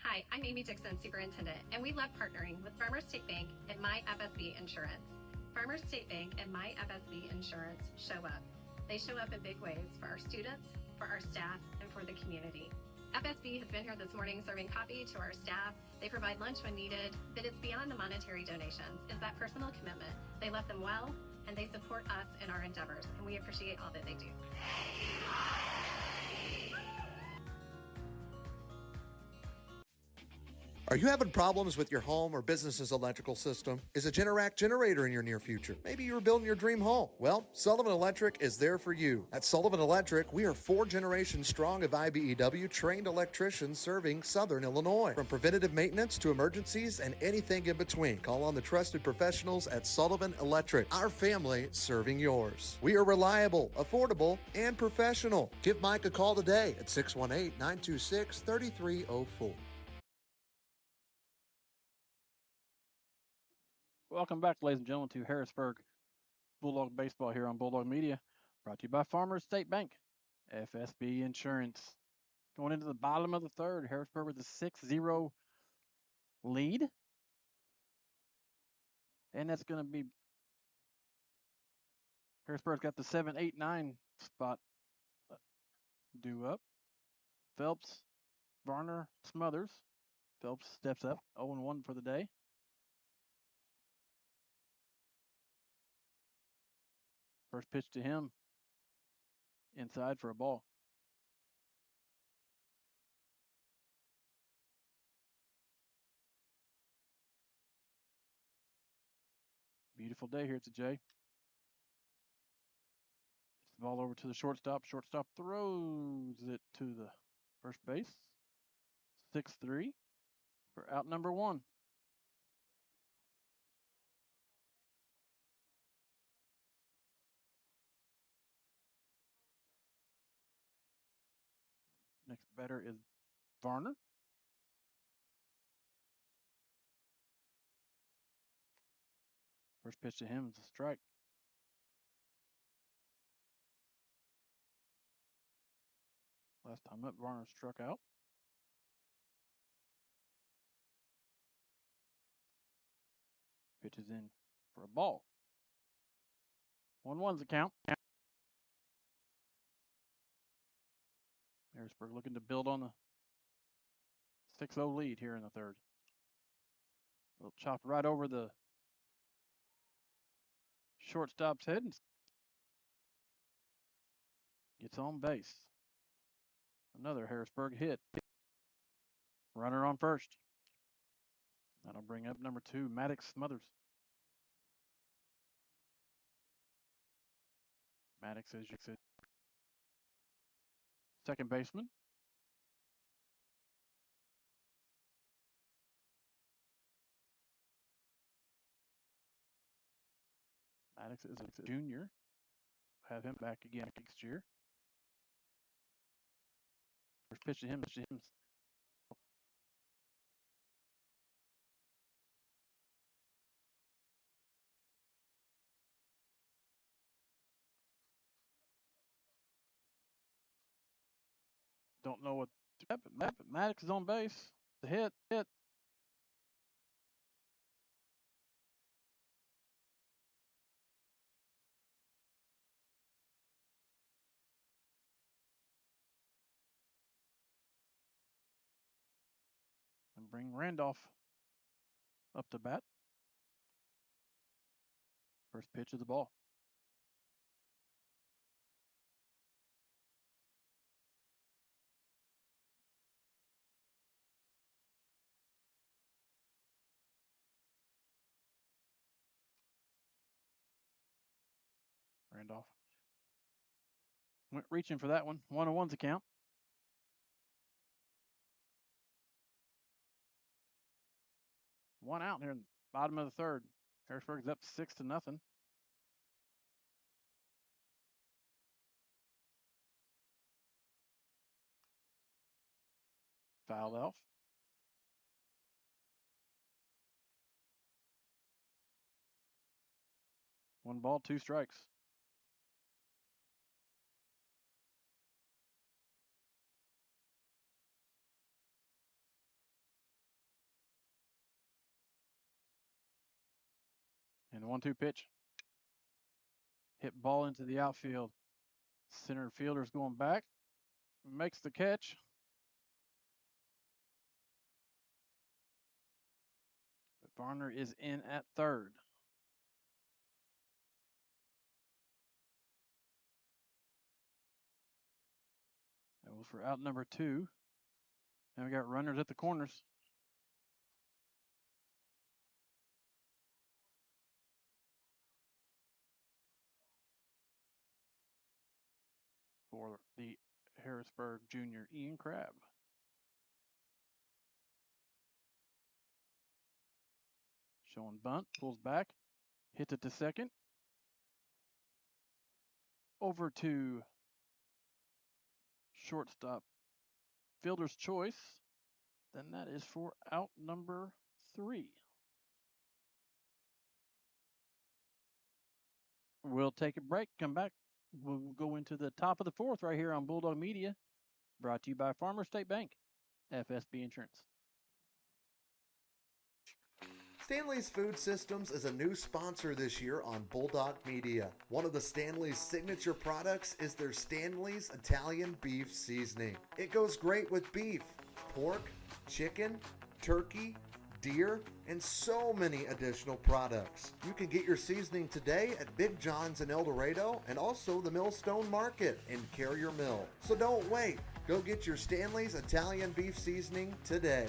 Hi, I'm Amy Dixon, Superintendent, and we love partnering with Farmers State Bank and My FSB Insurance. Farmers State Bank and My FSB Insurance show up. They show up in big ways for our students, for our staff, and for the community. FSB has been here this morning serving coffee to our staff. They provide lunch when needed, but it's beyond the monetary donations. It's that personal commitment. They love them well, and they support us in our endeavors, and we appreciate all that they do. Are you having problems with your home or business's electrical system? Is a Generac generator in your near future? Maybe you're building your dream home. Well, Sullivan Electric is there for you. At Sullivan Electric, we are 4 generations strong of IBEW trained electricians serving Southern Illinois. From preventative maintenance to emergencies and anything in between, call on the trusted professionals at Sullivan Electric. Our family serving yours. We are reliable, affordable, and professional. Give Mike a call today at 618-926-3304. Welcome back, ladies and gentlemen, to Harrisburg Bulldog Baseball here on Bulldog Media. Brought to you by Farmers State Bank, FSB Insurance. Going into the bottom of the third, Harrisburg with a 6-0 lead. And that's going to be Harrisburg's got the 7-8-9 spot due up. Phelps, Varner, Smothers. Phelps steps up, 0-1 for the day. First pitch to him, inside for a ball. Beautiful day here at the J. Hits the ball over to the shortstop. Shortstop throws it to the first base. 6-3 for out number one. Next batter is Varner. First pitch to him is a strike. Last time up, Varner struck out. Pitches in for a ball. 1-1's the count. Harrisburg looking to build on the 6-0 lead here in the third. Little chop right over the shortstop's head and gets on base. Another Harrisburg hit. Runner on first. That'll bring up number 2, Maddox Smothers. Maddox is your second baseman. Maddox is a junior. Have him back again next year. First pitch to him. Don't know what. Maddox is on base. The hit. And bring Randolph up to bat. First pitch of the ball. Randolph went reaching for that one. 1-1's the count. One out here in the bottom of the third. Harrisburg's up 6-0. Fouled off. One ball, two strikes. And the 1-2 pitch. Hit ball into the outfield. Center fielder's going back. Makes the catch. But Varner is in at third. That was for out number 2. And we got runners at the corners. For the Harrisburg junior, Ian Crabb. Showing bunt, pulls back, hits it to second. Over to shortstop, fielder's choice. Then that is for out number 3. We'll take a break, come back. We'll go into the top of the 4th right here on Bulldog Media, brought to you by Farmers State Bank, FSB Insurance. Stanley's Food Systems is a new sponsor this year on Bulldog Media. One of the Stanley's signature products is their Stanley's Italian Beef Seasoning. It goes great with beef, pork, chicken, turkey, deer, and so many additional products. You can get your seasoning today at Big John's in El Dorado and also the Millstone Market in Carrier Mill. So don't wait. Go get your Stanley's Italian Beef Seasoning today.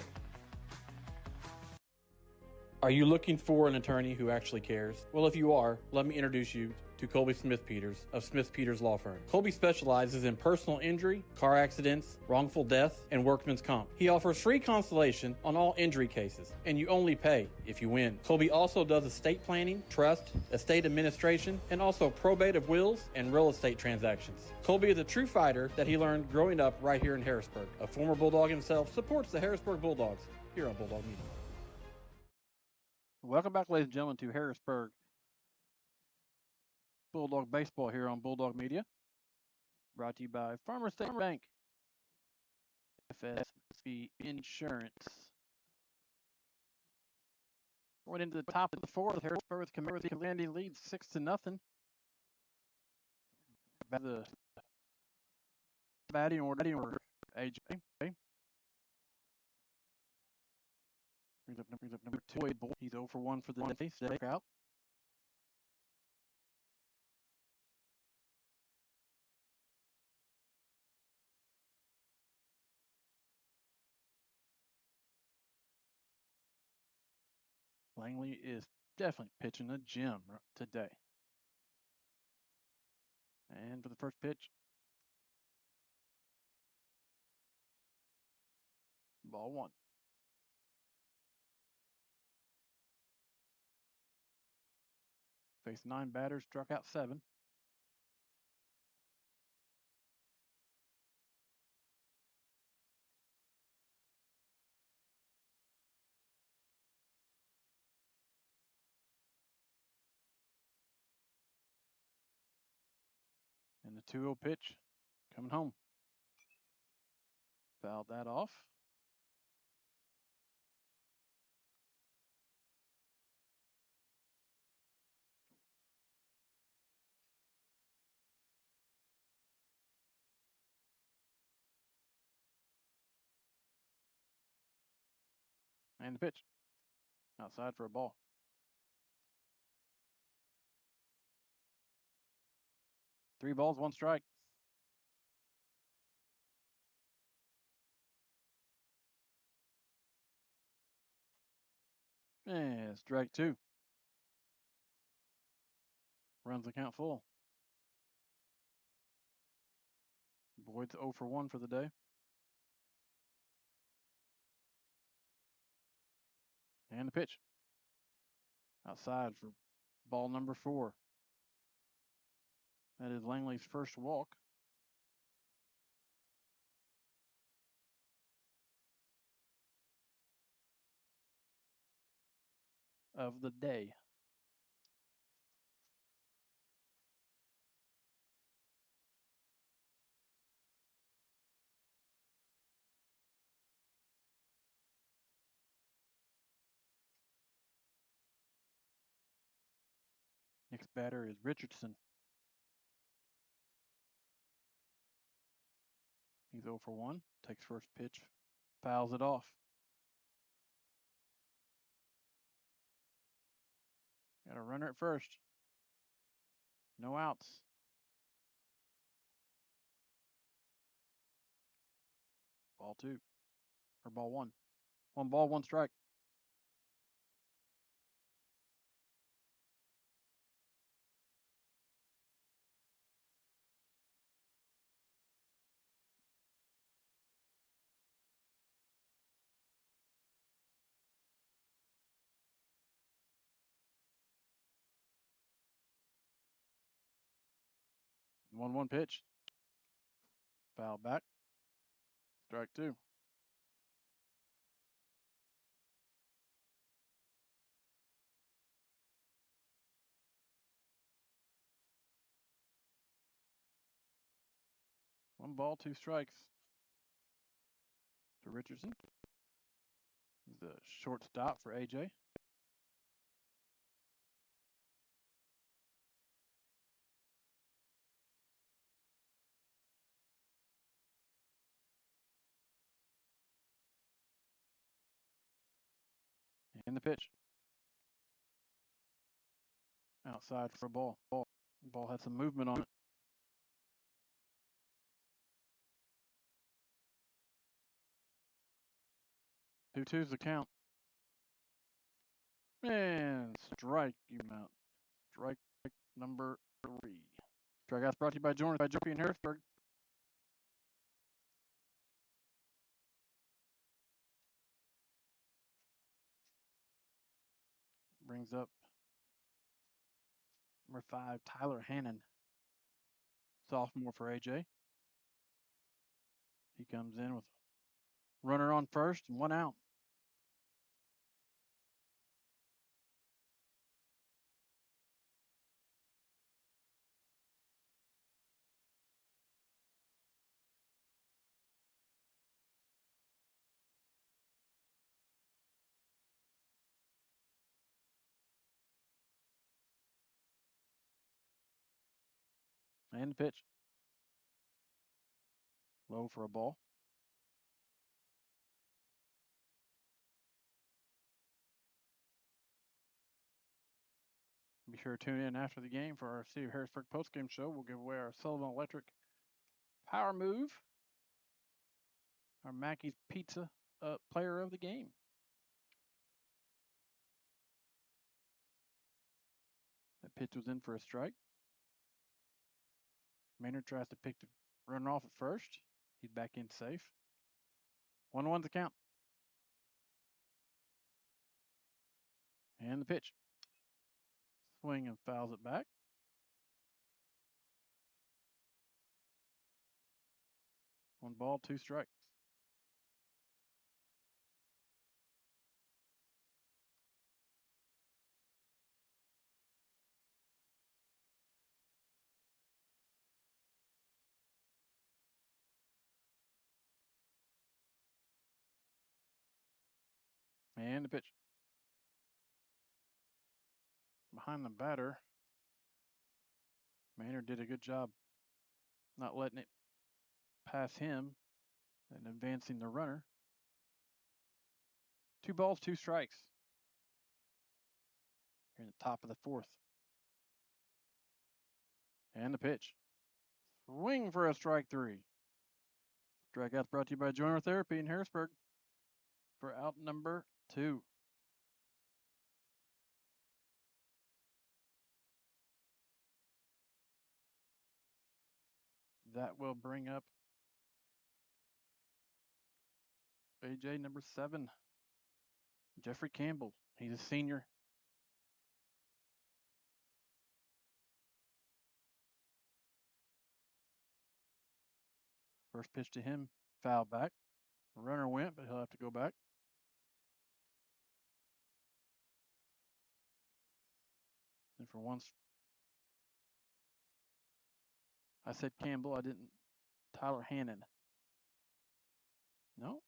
Are you looking for an attorney who actually cares? Well, if you are, let me introduce you to Colby Smith-Peters of Smith-Peters Law Firm. Colby specializes in personal injury, car accidents, wrongful death, and workman's comp. He offers free consultation on all injury cases, and you only pay if you win. Colby also does estate planning, trust, estate administration, and also probate of wills and real estate transactions. Colby is a true fighter that he learned growing up right here in Harrisburg. A former Bulldog himself, supports the Harrisburg Bulldogs here on Bulldog Media. Welcome back, ladies and gentlemen, to Harrisburg Bulldog Baseball here on Bulldog Media. Brought to you by Farmers State Bank, FSB Insurance. Going into the top of the 4th, Harrisburg with commanding lead 6-0. By the batting order, AJ. Brings up number 2. He's 0 for 1 for the day. Strike out. Langley is definitely pitching a gem today. And for the first pitch, ball 1. Faced 9 batters, struck out 7. The 2-0 pitch coming home. Fouled that off. And the pitch. Outside for a ball. Three balls, one strike. And strike two. Runs the count full. Boyd's 0 for 1 for the day. And the pitch. Outside for ball number 4. That is Langley's first walk. Of the day. Next batter is Richardson. He's 0 for 1. Takes first pitch. Fouls it off. Got a runner at first. No outs. Ball 2. Or ball 1. 1 ball, 1 strike. One pitch. Foul back. Strike 2. One ball, 2 strikes to Richardson. The shortstop for AJ. And the pitch. Outside for a ball. Ball had some movement on it. 2-2's the count. And strike you out. Strike number 3. Strikeouts brought to you by Jonesboro in Harrisburg. Brings up number 5, Tyler Hannon. Sophomore for AJ. He comes in with runner on first and 1 out. And the pitch. Low for a ball. Be sure to tune in after the game for our City of Harrisburg postgame show. We'll give away our Sullivan Electric Power Move, our Mackey's Pizza player of the game. That pitch was in for a strike. Maynard tries to pick the runner off at first. He's back in safe. 1-1's the count. And the pitch. Swing and fouls it back. 1 ball, 2 strikes. And the pitch. Behind the batter. Maynard did a good job not letting it pass him and advancing the runner. 2 balls, 2 strikes. Here in the top of the 4th. And the pitch. Swing for a strike 3. Strikeouts brought to you by Joiner Therapy in Harrisburg for out number 2. That will bring up AJ number 7, Jeffrey Campbell. He's a senior. First pitch to him, foul back. The runner went, but he'll have to go back. And for once, I said Campbell, I didn't. Tyler Hannon. No,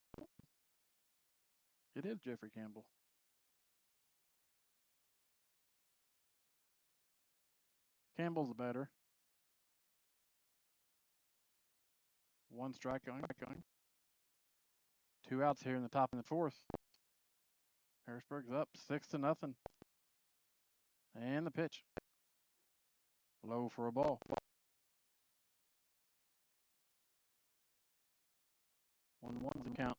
it is Jeffrey Campbell. Campbell's the batter. 1 strike going. 2 outs here in the top of the 4th. Harrisburg's up 6-0. And the pitch. Low for a ball. 1-1's the count.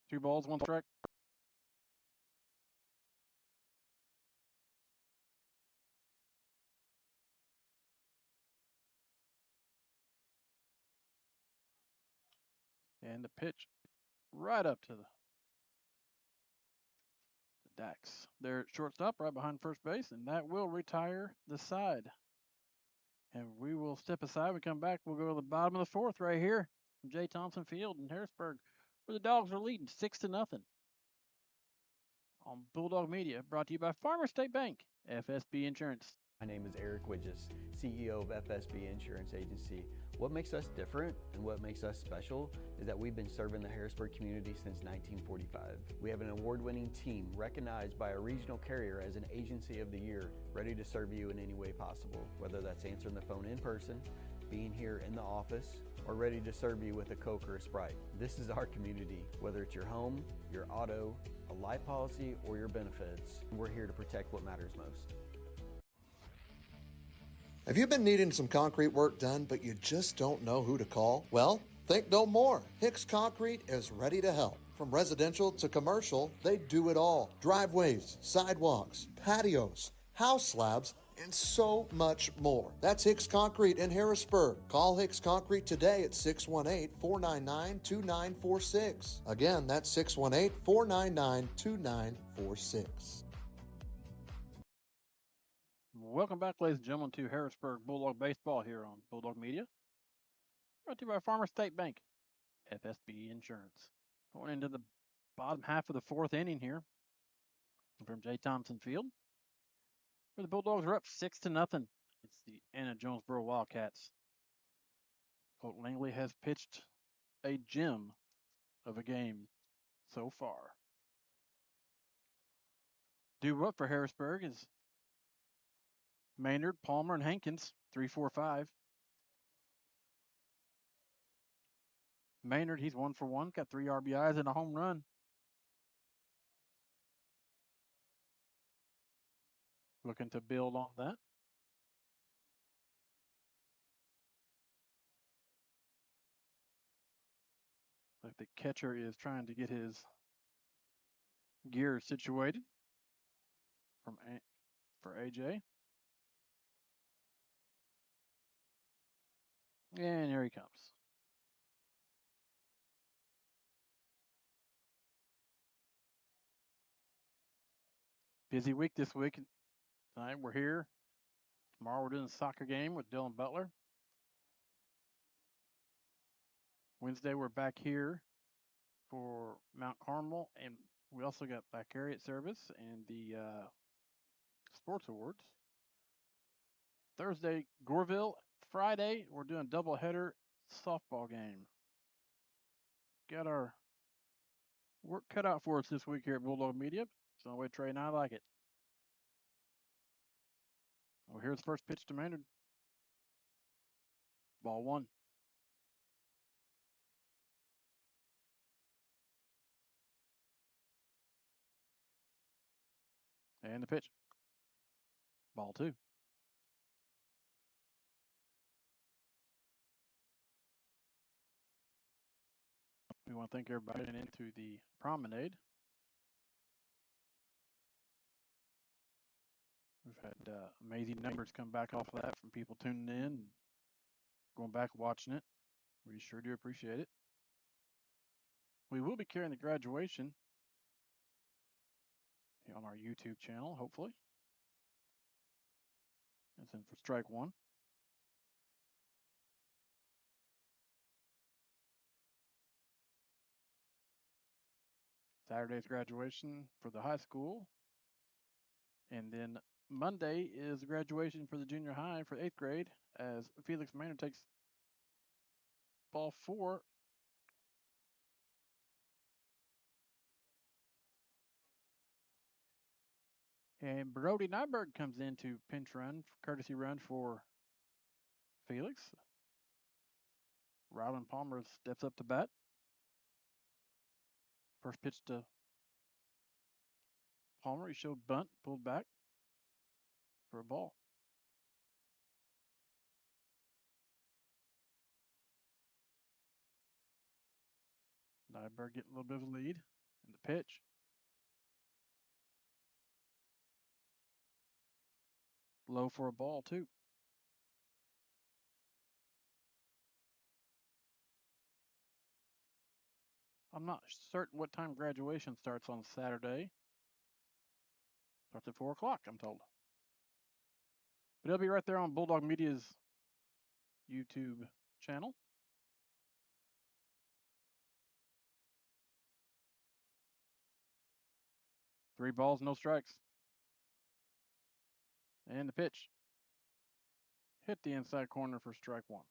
Two balls, 1 strike. And the pitch right up to the Dax. They're at shortstop right behind first base, and that will retire the side. And we will step aside. We come back. We'll go to the bottom of the 4th right here from J. Thompson Field in Harrisburg, where the Dogs are leading 6-0 on Bulldog Media, brought to you by Farmer State Bank, FSB Insurance. My name is Eric Widges, CEO of FSB Insurance Agency. What makes us different and what makes us special is that we've been serving the Harrisburg community since 1945. We have an award-winning team recognized by a regional carrier as an Agency of the Year, ready to serve you in any way possible, whether that's answering the phone in person, being here in the office, or ready to serve you with a Coke or a Sprite. This is our community, whether it's your home, your auto, a life policy, or your benefits. We're here to protect what matters most. Have you been needing some concrete work done, but you just don't know who to call? Well, think no more. Hicks Concrete is ready to help. From residential to commercial, they do it all. Driveways, sidewalks, patios, house slabs, and so much more. That's Hicks Concrete in Harrisburg. Call Hicks Concrete today at 618-499-2946. Again, that's 618-499-2946. Welcome back, ladies and gentlemen, to Harrisburg Bulldog Baseball here on Bulldog Media. Brought to you by Farmer State Bank, FSB Insurance. Going into the bottom half of the 4th inning here from J. Thompson Field, where the Bulldogs are up 6-0. It's the Anna Jonesboro Wildcats. Colt Langley has pitched a gem of a game so far. Due up for Harrisburg is Maynard, Palmer, and Hankins, 3-4-5. Maynard, he's 1 for 1, got 3 RBIs and a home run. Looking to build on that. Like the catcher is trying to get his gear situated for AJ. And here he comes. Busy week this week. Tonight we're here. Tomorrow we're doing a soccer game with Dylan Butler. Wednesday we're back here for Mount Carmel. And We also got Baccalaureate Service and the Sports Awards. Thursday, Goreville. Friday, we're doing doubleheader softball game. Got our work cut out for us this week here at Bulldog Media. So way Trey and I like it. Well, here's the first pitch to Maynard. Ball 1. And the pitch. Ball 2. We want to thank everybody into the promenade. We've had amazing numbers come back off of that from people tuning in and going back watching it. We sure do appreciate it. We will be carrying the graduation on our YouTube channel, hopefully. That's in for strike 1. Saturday's graduation for the high school. And then Monday is graduation for the junior high for 8th grade as Felix Maynard takes ball 4. And Brody Nyberg comes in to pinch run, courtesy run for Felix. Rylan Palmer steps up to bat. First pitch to Palmer. He showed bunt, pulled back for a ball. Nyberg getting a little bit of a lead. And the pitch. Low for a ball, too. I'm not certain what time graduation starts on Saturday. Starts at 4 o'clock, I'm told. But it'll be right there on Bulldog Media's YouTube channel. Three balls, no strikes. And the pitch. Hit the inside corner for strike 1.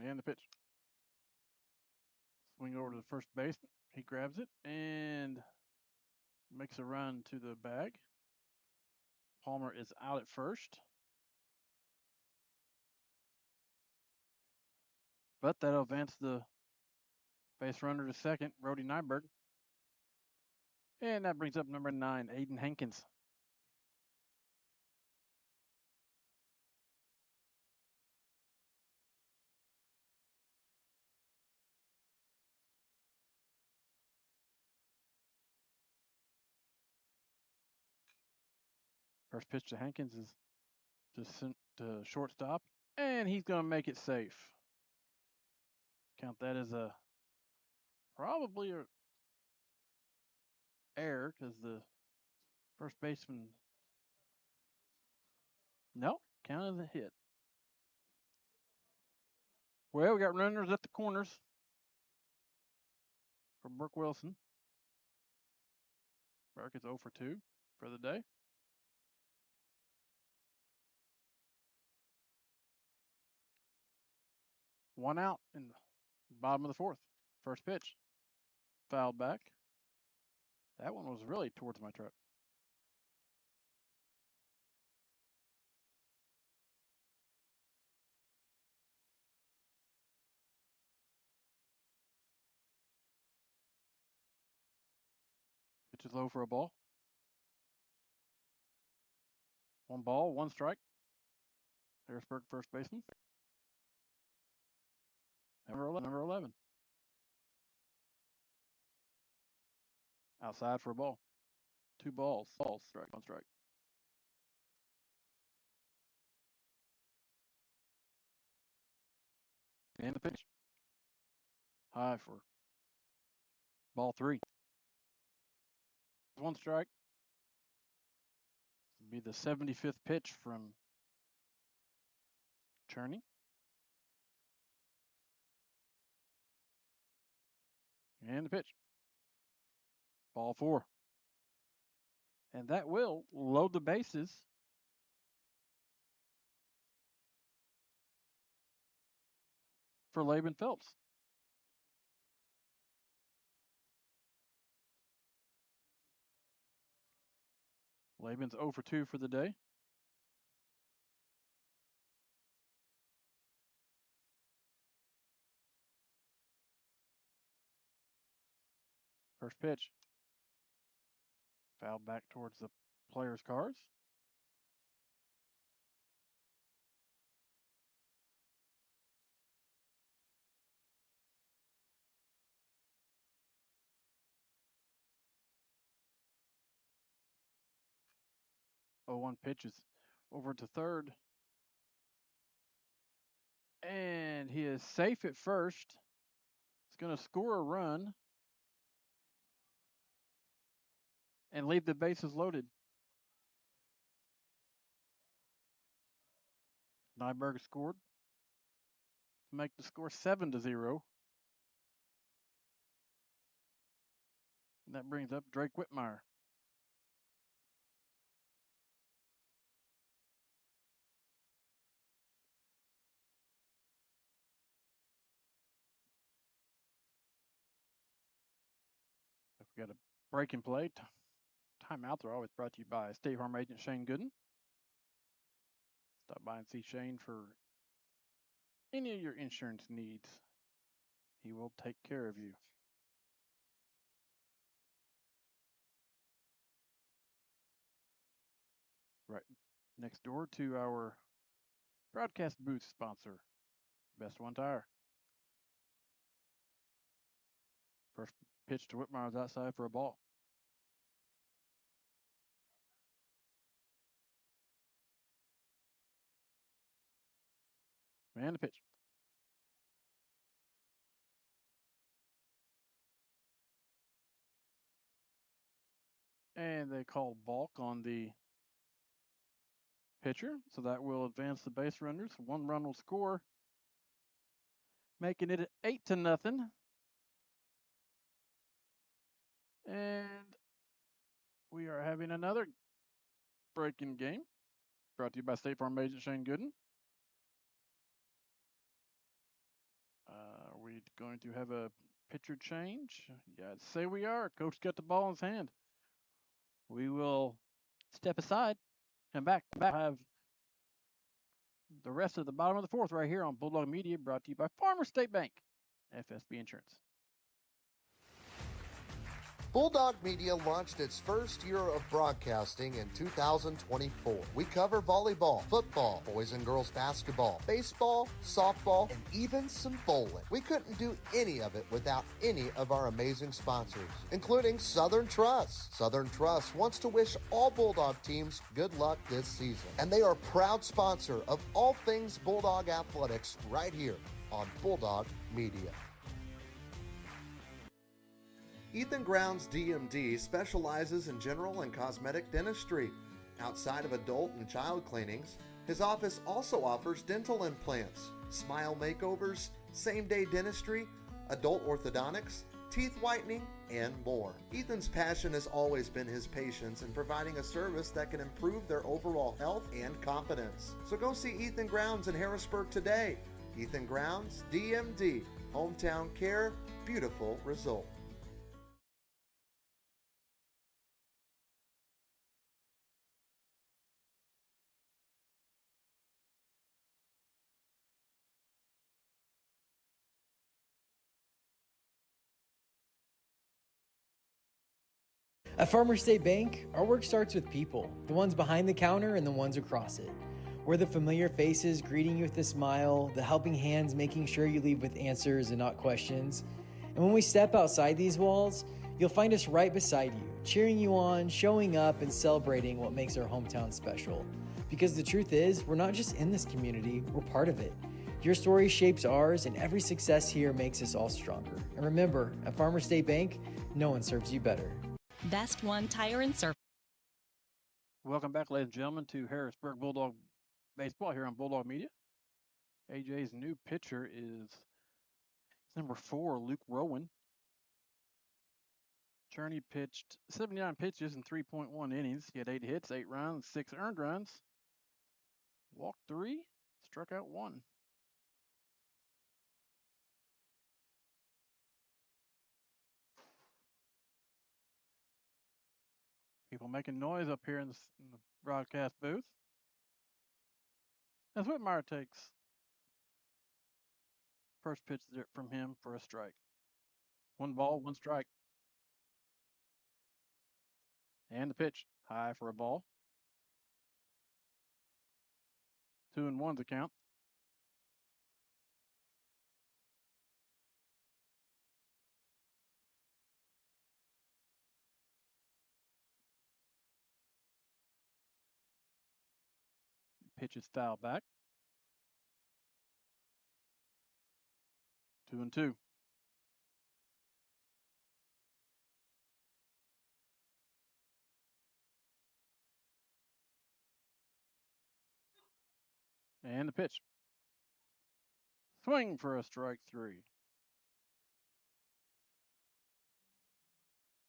And the pitch. Swing over to the first baseman. He grabs it and makes a run to the bag. Palmer is out at first. But that'll advance the base runner to second, Brody Nyberg. And that brings up number 9, Aiden Hankins. First pitch to Hankins is to shortstop, and he's going to make it safe. Count that as a probably a error because the first baseman. No, count as a hit. Well, we got runners at the corners for Brooke Wilson. Burke is 0 for 2 for the day. One out in the bottom of the 4th. First pitch. Fouled back. That one was really towards my truck. Pitch is low for a ball. 1 ball, 1 strike. Harrisburg first baseman. Number 11. Outside for a ball. 2 balls. Strike, 1 strike. And the pitch. High for ball 3. 1 strike. This will be the 75th pitch from Churney. And the pitch. Ball 4. And that will load the bases for Laban Phelps. Laban's 0 for 2 for the day. First pitch. Fouled back towards the player's cards. Oh, 1 pitches over to third. And he is safe at first. He's going to score a run and leave the bases loaded. Nyberg scored to make the score 7-0. And that brings up Drake Whitmire. We got a break and play. Timeouts are always brought to you by State Farm agent Shane Gooden. Stop by and see Shane for any of your insurance needs. He will take care of you. Right next door to our broadcast booth sponsor, Best One Tire. First pitch to Whitmire's outside for a ball. And the pitch. And they call balk on the pitcher, so that will advance the base runners. 1 run will score, making it 8-0. And we are having another breaking game brought to you by State Farm agent Shane Gooden. Are we going to have a pitcher change? Yeah, I'd say we are. Coach got the ball in his hand. We will step aside, come back, have the rest of the bottom of the 4th right here on Bulldog Media, brought to you by Farmers State Bank, FSB Insurance. Bulldog Media launched its first year of broadcasting in 2024. We cover volleyball, football, boys and girls basketball, baseball, softball, and even some bowling. We couldn't do any of it without any of our amazing sponsors, including Southern Trust. Southern Trust wants to wish all Bulldog teams good luck this season, and they are a proud sponsor of all things Bulldog athletics right here on Bulldog Media. Ethan Grounds DMD specializes in general and cosmetic dentistry. Outside of adult and child cleanings, his office also offers dental implants, smile makeovers, same-day dentistry, adult orthodontics, teeth whitening, and more. Ethan's passion has always been his patients in providing a service that can improve their overall health and confidence. So go see Ethan Grounds in Harrisburg today. Ethan Grounds DMD, hometown care, beautiful result. At Farmers State Bank, our work starts with people, the ones behind the counter and the ones across it. We're the familiar faces greeting you with a smile, the helping hands making sure you leave with answers and not questions. And when we step outside these walls, you'll find us right beside you, cheering you on, showing up, and celebrating what makes our hometown special. Because the truth is, we're not just in this community, we're part of it. Your story shapes ours, and every success here makes us all stronger. And remember, at Farmers State Bank, no one serves you better. Best One Tire and Service. Welcome back, ladies and gentlemen, to Harrisburg Bulldog Baseball here on Bulldog Media. AJ's new pitcher is number 4, Luke Rowan. Cherney pitched 79 pitches in 3.1 innings. He had 8 hits, 8 runs, 6 earned runs. Walked 3, struck out 1. People making noise up here in the broadcast booth. As Whitmire takes first pitch from him for a strike. 1 ball, 1 strike. And the pitch, high for a ball. 2-1's the count. Pitch is foul back. 2-2. And the pitch. Swing for a strike 3. It's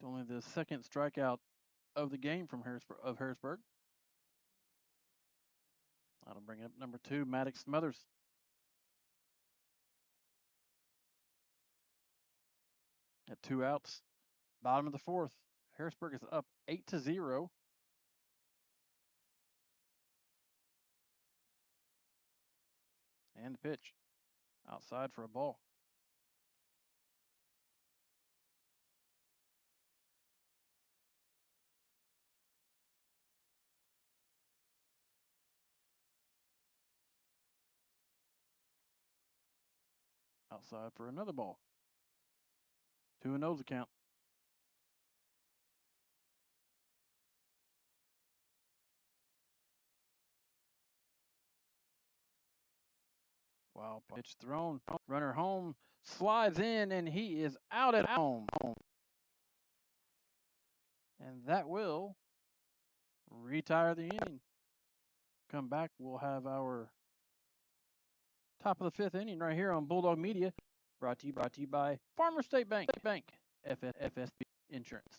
only the second strikeout of the game from Harrisburg. That'll bring up number 2, Maddox Smothers. At 2 outs. Bottom of the 4th. Harrisburg is up 8-0. And the pitch. Outside for a ball. Outside for another ball. 2-0's the count. Wow, pitch thrown. Runner home. Slides in, and he is out at home. And that will retire the inning. Come back, we'll have our top of the 5th inning right here on Bulldog Media. Brought to you by Farmers State Bank, FSB Insurance.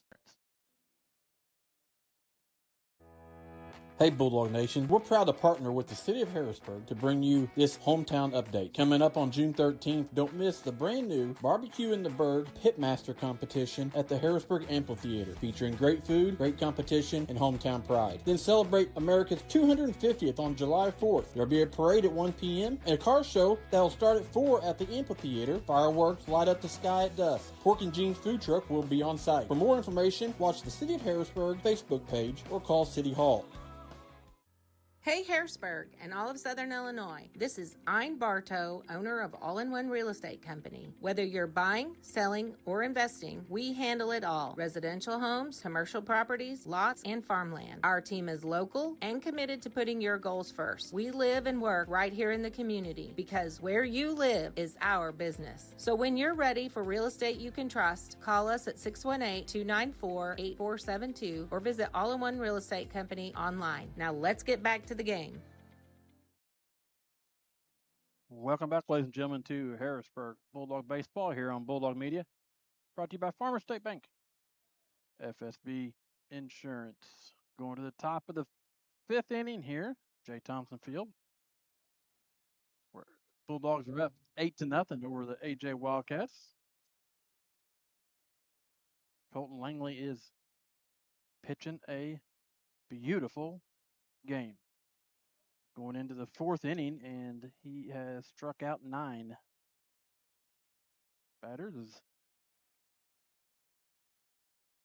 Hey Bulldog Nation, we're proud to partner with the City of Harrisburg to bring you this hometown update. Coming up on June 13th, don't miss the brand new Barbecue in the Berg Pitmaster competition at the Harrisburg Amphitheater, featuring great food, great competition, and hometown pride. Then celebrate America's 250th on July 4th. There'll be a parade at 1 p.m. and a car show that'll start at 4 at the amphitheater. Fireworks light up the sky at dusk. Pork and Jeans food truck will be on site. For more information, watch the City of Harrisburg Facebook page or call City Hall. Hey Harrisburg and all of Southern Illinois, this is Ein Bartow, owner of All-in-One Real Estate Company. Whether you're buying, selling, or investing, we handle it all. Residential homes, commercial properties, lots, and farmland. Our team is local and committed to putting your goals first. We live and work right here in the community because where you live is our business. So when you're ready for real estate you can trust, call us at 618-294-8472 or visit All-in-One Real Estate Company online. Now let's get back to the game. Welcome back, ladies and gentlemen, to Harrisburg Bulldog Baseball here on Bulldog Media. Brought to you by Farmers State Bank, FSB Insurance. Going to the top of the 5th inning here, J. Thompson Field, where Bulldogs are up 8-0 over the AJ Wildcats. Colton Langley is pitching a beautiful game. Going into the 4th inning, and he has struck out 9 batters.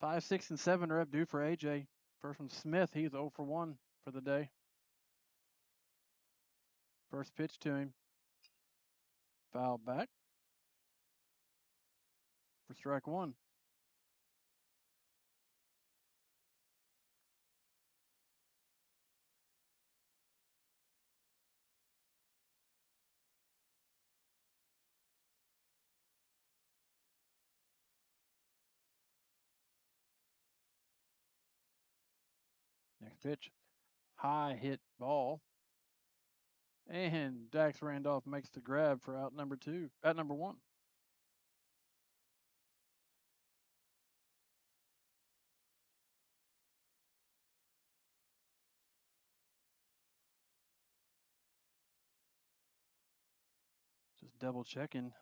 5, 6, and 7 are up due for AJ. First one, Smith, he's 0 for 1 for the day. First pitch to him. Foul back for strike 1. Next pitch, high hit ball. And Dax Randolph makes the grab for out number 1. Just double checking.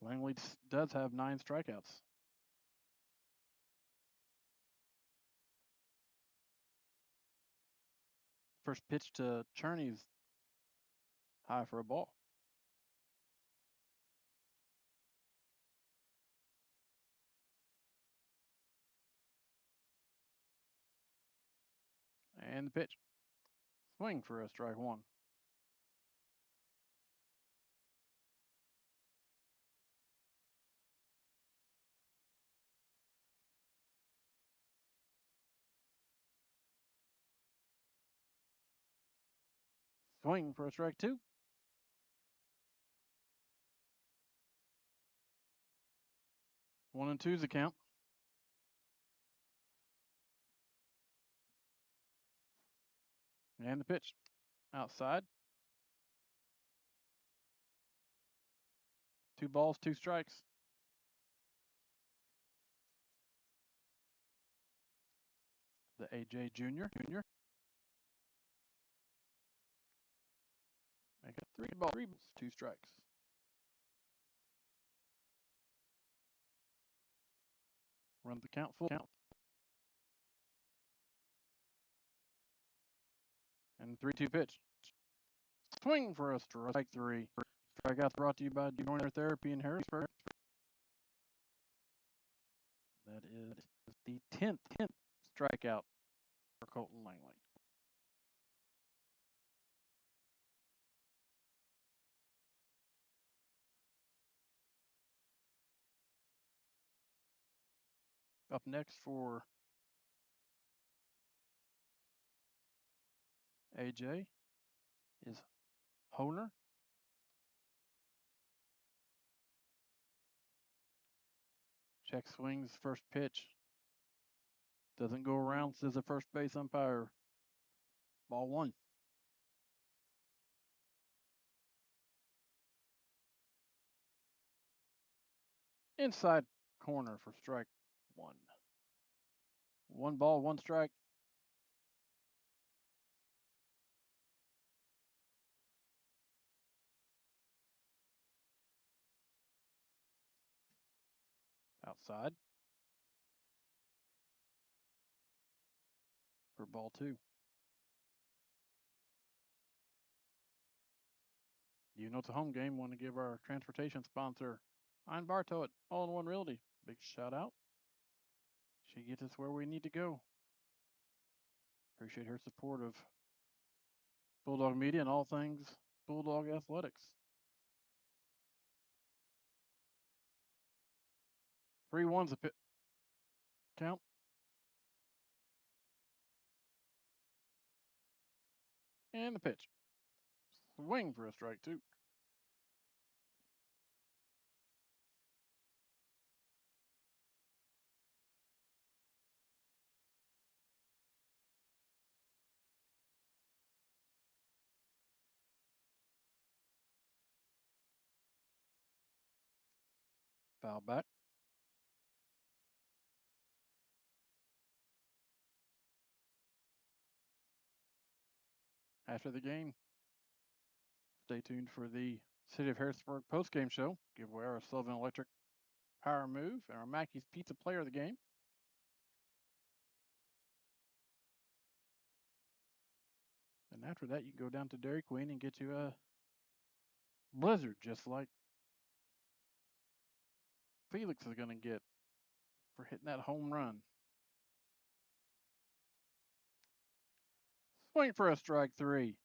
Langley does have 9 strikeouts. First pitch to Cherney's high for a ball. And the pitch. Swing for a strike 1. Swing for a strike 2. 1-2's the count. And the pitch. Outside. 2 balls, 2 strikes. The AJ Jr. Make it 3 balls, 2 strikes. Run the count full count. And 3-2 pitch. Swing for a strike 3. Strikeout brought to you by Joiner Therapy in Harrisburg. That is the 10th strikeout for Colton Langley. Up next for AJ is Honer. Check swings, first pitch. Doesn't go around, says the first base umpire. Ball 1. Inside corner for strike 1. 1 ball, 1 strike. Outside for ball 2. You know it's a home game. Want to give our transportation sponsor, Ein Bartow at All-in-One Realty, big shout out. She gets us where we need to go. Appreciate her support of Bulldog Media and all things Bulldog Athletics. 3-1's a count. And the pitch. Swing for a strike 2. Foul back. After the game, stay tuned for the City of Harrisburg post-game show. Give away our Sullivan Electric Power Move and our Mackey's Pizza Player of the Game. And after that, you can go down to Dairy Queen and get you a Blizzard, just like Felix is going to get for hitting that home run. Swing for a strike 3.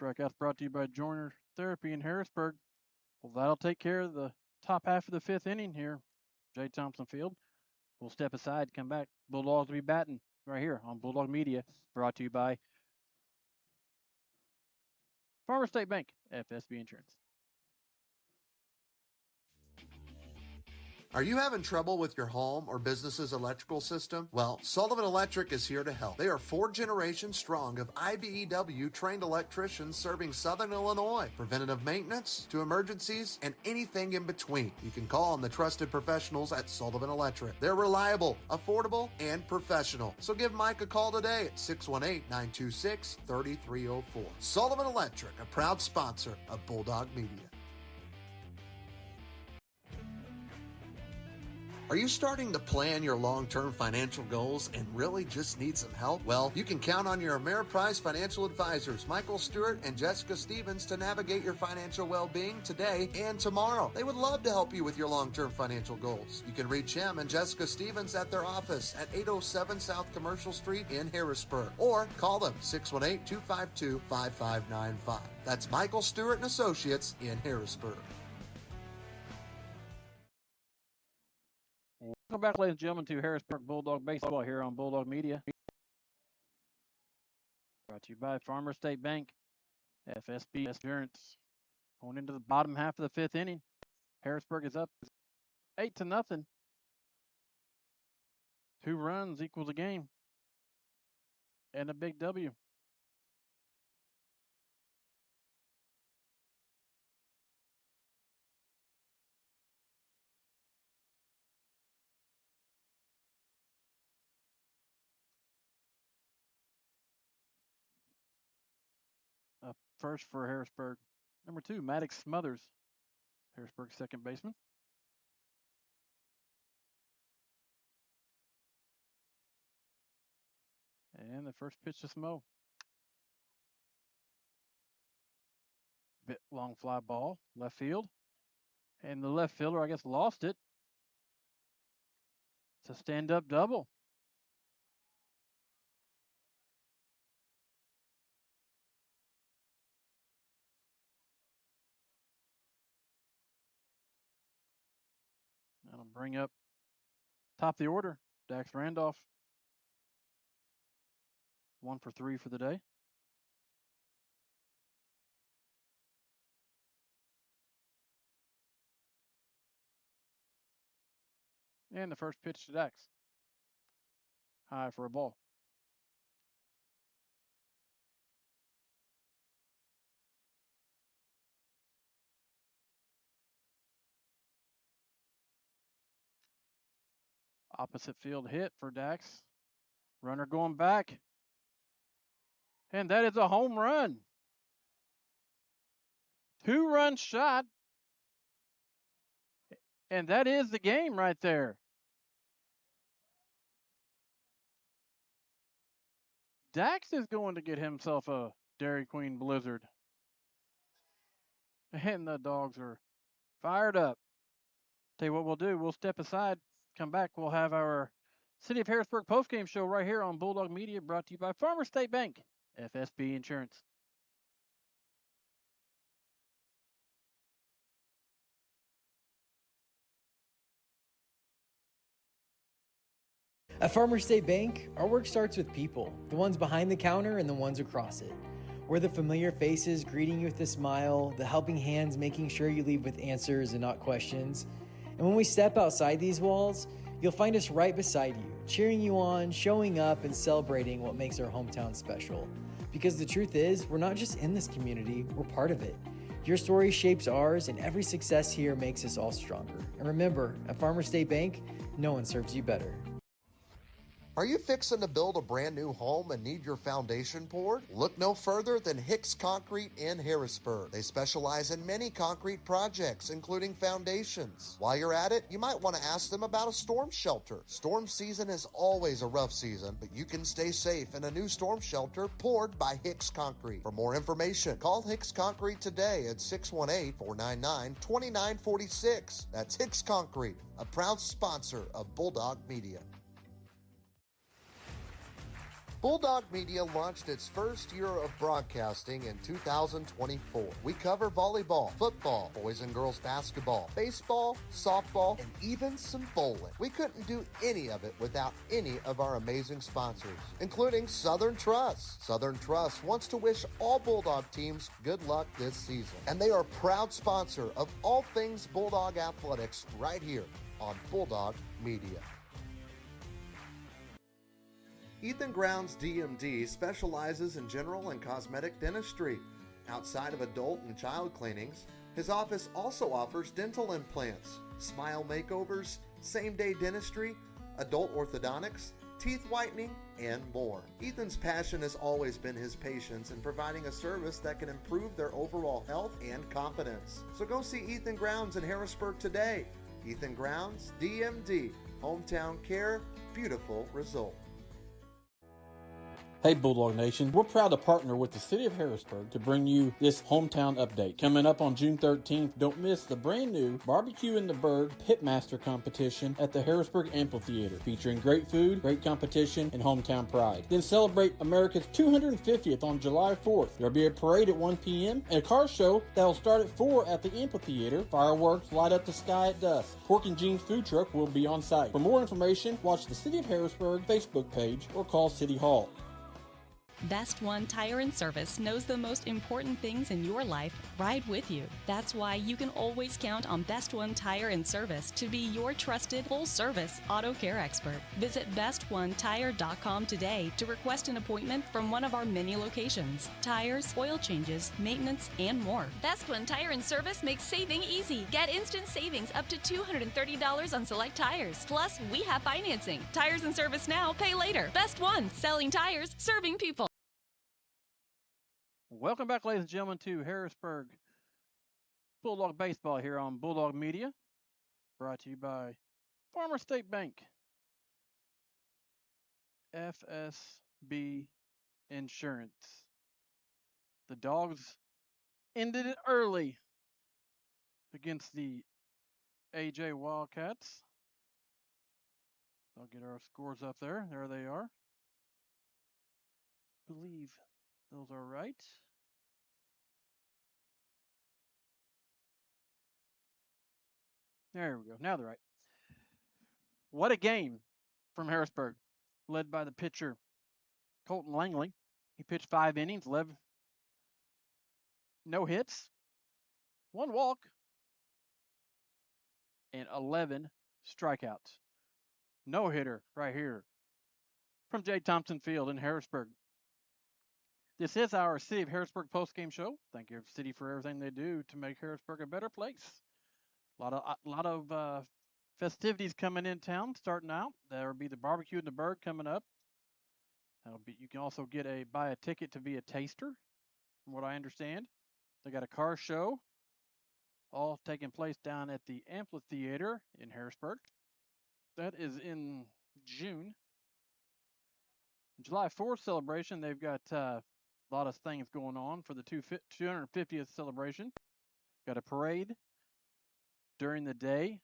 Strikeouts brought to you by Joiner Therapy in Harrisburg. Well, that'll take care of the top half of the 5th inning here. Jay Thompson Field. We'll step aside, come back. Bulldogs will be batting right here on Bulldog Media, brought to you by Farmer State Bank, FSB Insurance. Are you having trouble with your home or business's electrical system? Well, Sullivan Electric is here to help. They are 4 generations strong of IBEW trained electricians serving Southern Illinois. Preventative maintenance to emergencies and anything in between. You can call on the trusted professionals at Sullivan Electric. They're reliable, affordable, and professional. So give Mike a call today at 618-926-3304. Sullivan Electric, a proud sponsor of Bulldog Media. Are you starting to plan your long-term financial goals and really just need some help? Well, you can count on your Ameriprise financial advisors, Michael Stewart and Jessica Stevens, to navigate your financial well-being today and tomorrow. They would love to help you with your long-term financial goals. You can reach him and Jessica Stevens at their office at 807 South Commercial Street in Harrisburg, or call them 618-252-5595. That's Michael Stewart and Associates in Harrisburg. Welcome back, ladies and gentlemen, to Harrisburg Bulldog Baseball here on Bulldog Media. Brought to you by Farmer State Bank, FSB Insurance. Going into the bottom half of the 5th inning. Harrisburg is up 8-0. 2 runs equals a game. And a big W. Up first for Harrisburg, number 2, Maddox Smothers, Harrisburg's second baseman. And the first pitch to Smo. Bit long fly ball, left field. And the left fielder, I guess, lost it. It's a stand-up double. That'll bring up top of the order, Dax Randolph. 1 for 3 for the day. And the first pitch to Dax. High for a ball. Opposite field hit for Dax. Runner going back. And that is a home run. 2-run shot. And that is the game right there. Dax is going to get himself a Dairy Queen Blizzard. And the dogs are fired up. Tell you what we'll do. We'll step aside, come back. We'll have our City of Harrisburg postgame show right here on Bulldog Media, brought to you by Farmer State Bank, FSB Insurance. At Farmer State Bank, our work starts with people, the ones behind the counter and the ones across it. We're the familiar faces greeting you with a smile, the helping hands making sure you leave with answers and not questions. And when we step outside these walls, you'll find us right beside you, cheering you on, showing up, and celebrating what makes our hometown special. Because the truth is, we're not just in this community, we're part of it. Your story shapes ours, and every success here makes us all stronger. And remember, at Farmer State Bank, no one serves you better. Are you fixing to build a brand new home and need your foundation poured? Look no further than Hicks Concrete in Harrisburg. They specialize in many concrete projects, including foundations. While you're at it, you might want to ask them about a storm shelter. Storm season is always a rough season, but you can stay safe in a new storm shelter poured by Hicks Concrete. For more information, call Hicks Concrete today at 618-499-2946. That's Hicks Concrete, a proud sponsor of Bulldog Media. Bulldog Media launched its first year of broadcasting in 2024. We cover volleyball, football, boys and girls basketball, baseball, softball, and even some bowling. We couldn't do any of it without any of our amazing sponsors, including Southern Trust. Southern Trust wants to wish all Bulldog teams good luck this season, and they are a proud sponsor of all things Bulldog athletics right here on Bulldog Media. Ethan Grounds DMD specializes in general and cosmetic dentistry. Outside of adult and child cleanings, his office also offers dental implants, smile makeovers, same-day dentistry, adult orthodontics, teeth whitening, and more. Ethan's passion has always been his patients in providing a service that can improve their overall health and confidence. So go see Ethan Grounds in Harrisburg today. Ethan Grounds, DMD, hometown care, beautiful result. Hey Bulldog Nation, we're proud to partner with the City of Harrisburg to bring you this hometown update. Coming up on June 13th, don't miss the brand new Barbecue in the Berg Pitmaster competition at the Harrisburg Amphitheater, featuring great food, great competition, and hometown pride. Then celebrate America's 250th on July 4th. There'll be a parade at 1 p.m. and a car show that'll start at 4 at the amphitheater. Fireworks light up the sky at dusk. Pork and Jeans food truck will be on site. For more information, watch the City of Harrisburg Facebook page or call City Hall. Best One Tire and Service knows the most important things in your life ride with you. That's why you can always count on Best One Tire and Service to be your trusted full-service auto care expert. Visit bestonetire.com today to request an appointment from one of our many locations. Tires, oil changes, maintenance, and more. Best One Tire and Service makes saving easy. Get instant savings up to $230 on select tires. Plus, we have financing. Tires and Service now, pay later. Best One, selling tires, serving people. Welcome back, ladies and gentlemen, to Harrisburg Bulldog Baseball here on Bulldog Media. Brought to you by Farmer State Bank, FSB Insurance. The Dogs ended it early against the AJ Wildcats. I'll get our scores up there. There they are. Believe those are right. There we go. Now they're right. What a game from Harrisburg, led by the pitcher, Colton Langley. He pitched 5 innings, 11 no hits, 1 walk, and 11 strikeouts. No hitter right here from Jay Thompson Field in Harrisburg. This is our City of Harrisburg postgame show. Thank you, City, for everything they do to make Harrisburg a better place. A lot of festivities coming in town starting out. There will be the Barbecue in the Berg coming up. You can also buy a ticket to be a taster, from what I understand. They got a car show, all taking place down at the Amphitheater in Harrisburg. That is in June. July 4th celebration, they've got a lot of things going on for the 250th celebration. Got a parade during the day,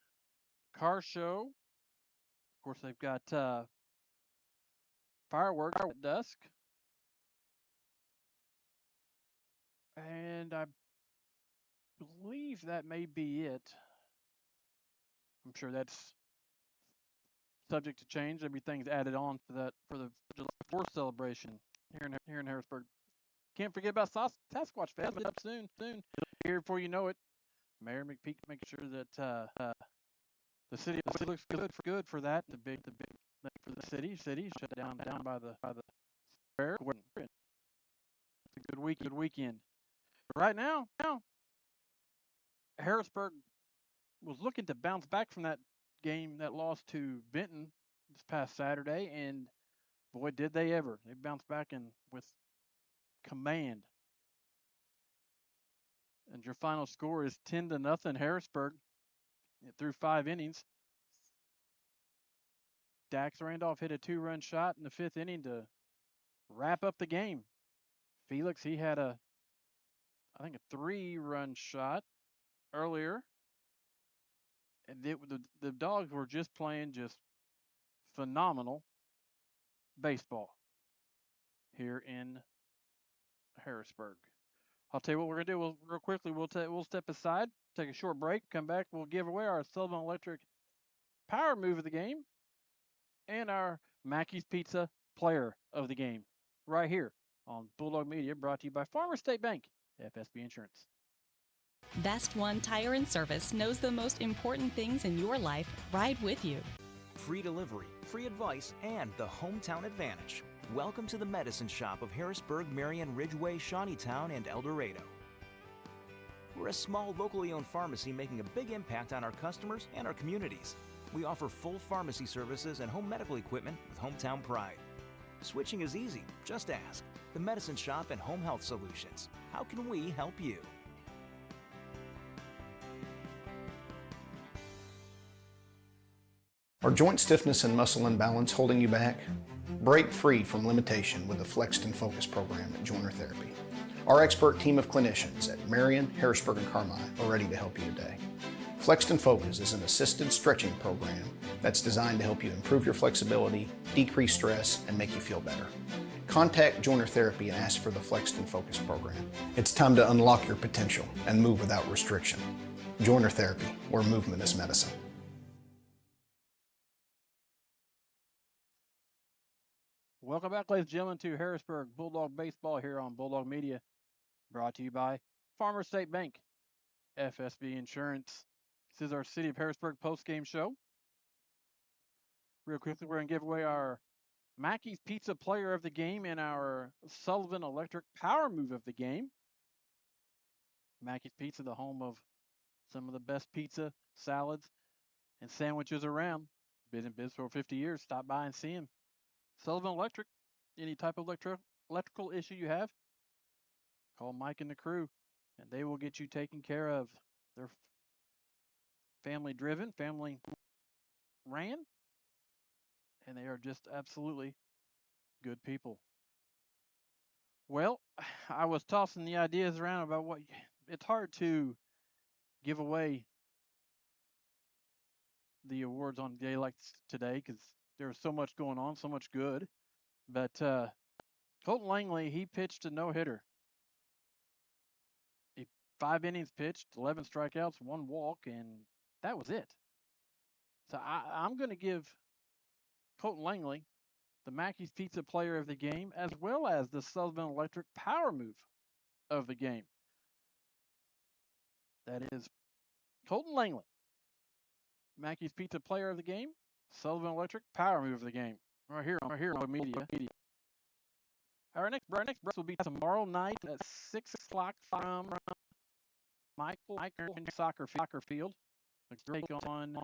car show. Of course, they've got fireworks at dusk. And I believe that may be it. I'm sure that's subject to change. Everything's added on for the July 4th celebration here in Harrisburg. Can't forget about Sasquatch Fest coming up soon. Here before you know it, Mayor McPeak making sure that the city looks good for that. The big for the city shut down by the square. It's a good weekend. Right now, Harrisburg was looking to bounce back from that game that lost to Benton this past Saturday, and boy, did they ever. They bounced back with command. And your final score is 10-0 Harrisburg through 5 innings. Dax Randolph hit a 2-run shot in the 5th inning to wrap up the game. Felix, he had a 3-run shot earlier. And the Dogs were just playing phenomenal baseball here in Harrisburg. I'll tell you what we're going to do. Real quickly, we'll step aside, take a short break, come back. We'll give away our Sullivan Electric Power Move of the game and our Mackey's Pizza Player of the game right here on Bulldog Media, brought to you by Farmer State Bank, FSB Insurance. Best One Tire and Service knows the most important things in your life ride with you. Free delivery, free advice, and the hometown advantage. Welcome to the Medicine Shop of Harrisburg, Marion, Ridgeway, Shawneetown, and El Dorado. We're a small, locally owned pharmacy making a big impact on our customers and our communities. We offer full pharmacy services and home medical equipment with hometown pride. Switching is easy. Just ask. The Medicine Shop and Home Health Solutions. How can we help you? Are joint stiffness and muscle imbalance holding you back? Break free from limitation with the Flexed and Focus program at Joiner Therapy. Our expert team of clinicians at Marion, Harrisburg, and Carmine are ready to help you today. Flexed and Focus is an assisted stretching program that's designed to help you improve your flexibility, decrease stress, and make you feel better. Contact Joiner Therapy and ask for the Flexed and Focus program. It's time to unlock your potential and move without restriction. Joiner Therapy, where movement is medicine. Welcome back, ladies and gentlemen, to Harrisburg Bulldog Baseball here on Bulldog Media, brought to you by Farmers State Bank, FSB Insurance. This is our City of Harrisburg post-game show. Real quickly, we're going to give away our Mackey's Pizza Player of the Game and our Sullivan Electric Power Move of the Game. Mackey's Pizza, the home of some of the best pizza, salads, and sandwiches around. Been in business for 50 years. Stop by and see him. Sullivan Electric, any type of electrical issue you have, call Mike and the crew, and they will get you taken care of. They're family-driven, family-ran, and they are just absolutely good people. Well, I was tossing the ideas around about what it's hard to give away the awards on a day like today because there's so much going on, so much good. But Colton Langley, he pitched a no-hitter. 5 innings pitched, 11 strikeouts, 1 walk, and that was it. So I'm going to give Colton Langley the Mackey's Pizza Player of the Game as well as the Sullivan Electric Power Move of the game. That is Colton Langley, Mackey's Pizza Player of the Game, Sullivan Electric Power Move of the game. Right here on Media. Our next break will be tomorrow night at 6 o'clock from Michael and Soccer Field. The break on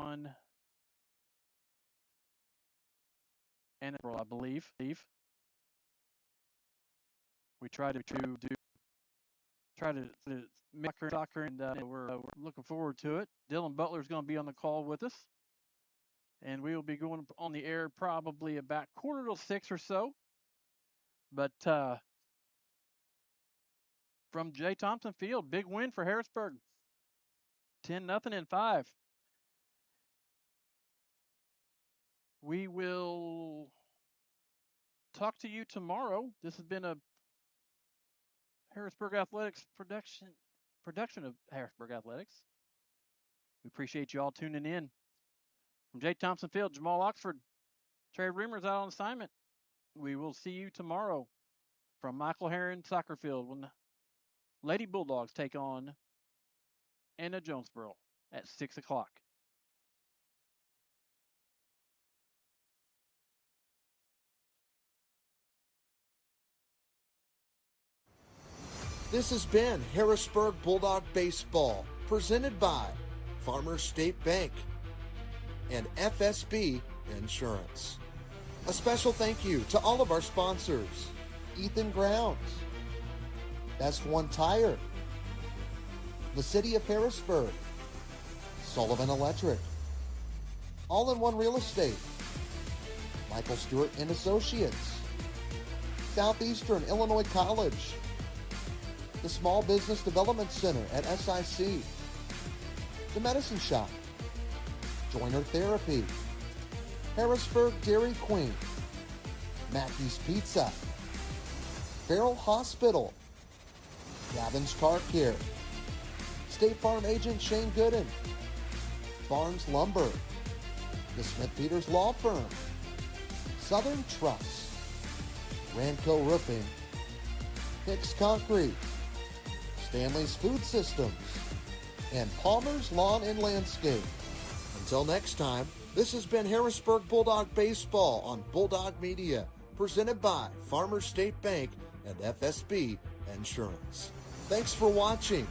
and I believe. We try to make soccer, and we're looking forward to it. Dylan Butler's going to be on the call with us. And we will be going on the air probably about 5:45 or so. But from J. Thompson Field, big win for Harrisburg. 10-0 in 5. We will talk to you tomorrow. This has been a Harrisburg Athletics production of Harrisburg Athletics. We appreciate you all tuning in. From J. Thompson Field, Jamal Oxford, Trey Reamers out on assignment. We will see you tomorrow from Michael Herron Soccer Field when the Lady Bulldogs take on Anna Jonesboro at 6 o'clock. This has been Harrisburg Bulldog Baseball, presented by Farmers State Bank and FSB Insurance. A special thank you to all of our sponsors: Ethan Grounds, Best One Tire, the City of Harrisburg, Sullivan Electric, All-in-One Real Estate, Michael Stewart and Associates, Southeastern Illinois College, the Small Business Development Center at SIC, the Medicine Shop, Joiner Therapy, Harrisburg Dairy Queen, Mackey's Pizza, Farrell Hospital, Gavin's Car Care, State Farm Agent Shane Gooden, Barnes Lumber, the Smith Peters Law Firm, Southern Trust, Ranco Roofing, Hicks Concrete, Stanley's Food Systems, and Palmer's Lawn and Landscape. Until next time, this has been Harrisburg Bulldog Baseball on Bulldog Media, presented by Farmers State Bank and FSB Insurance. Thanks for watching.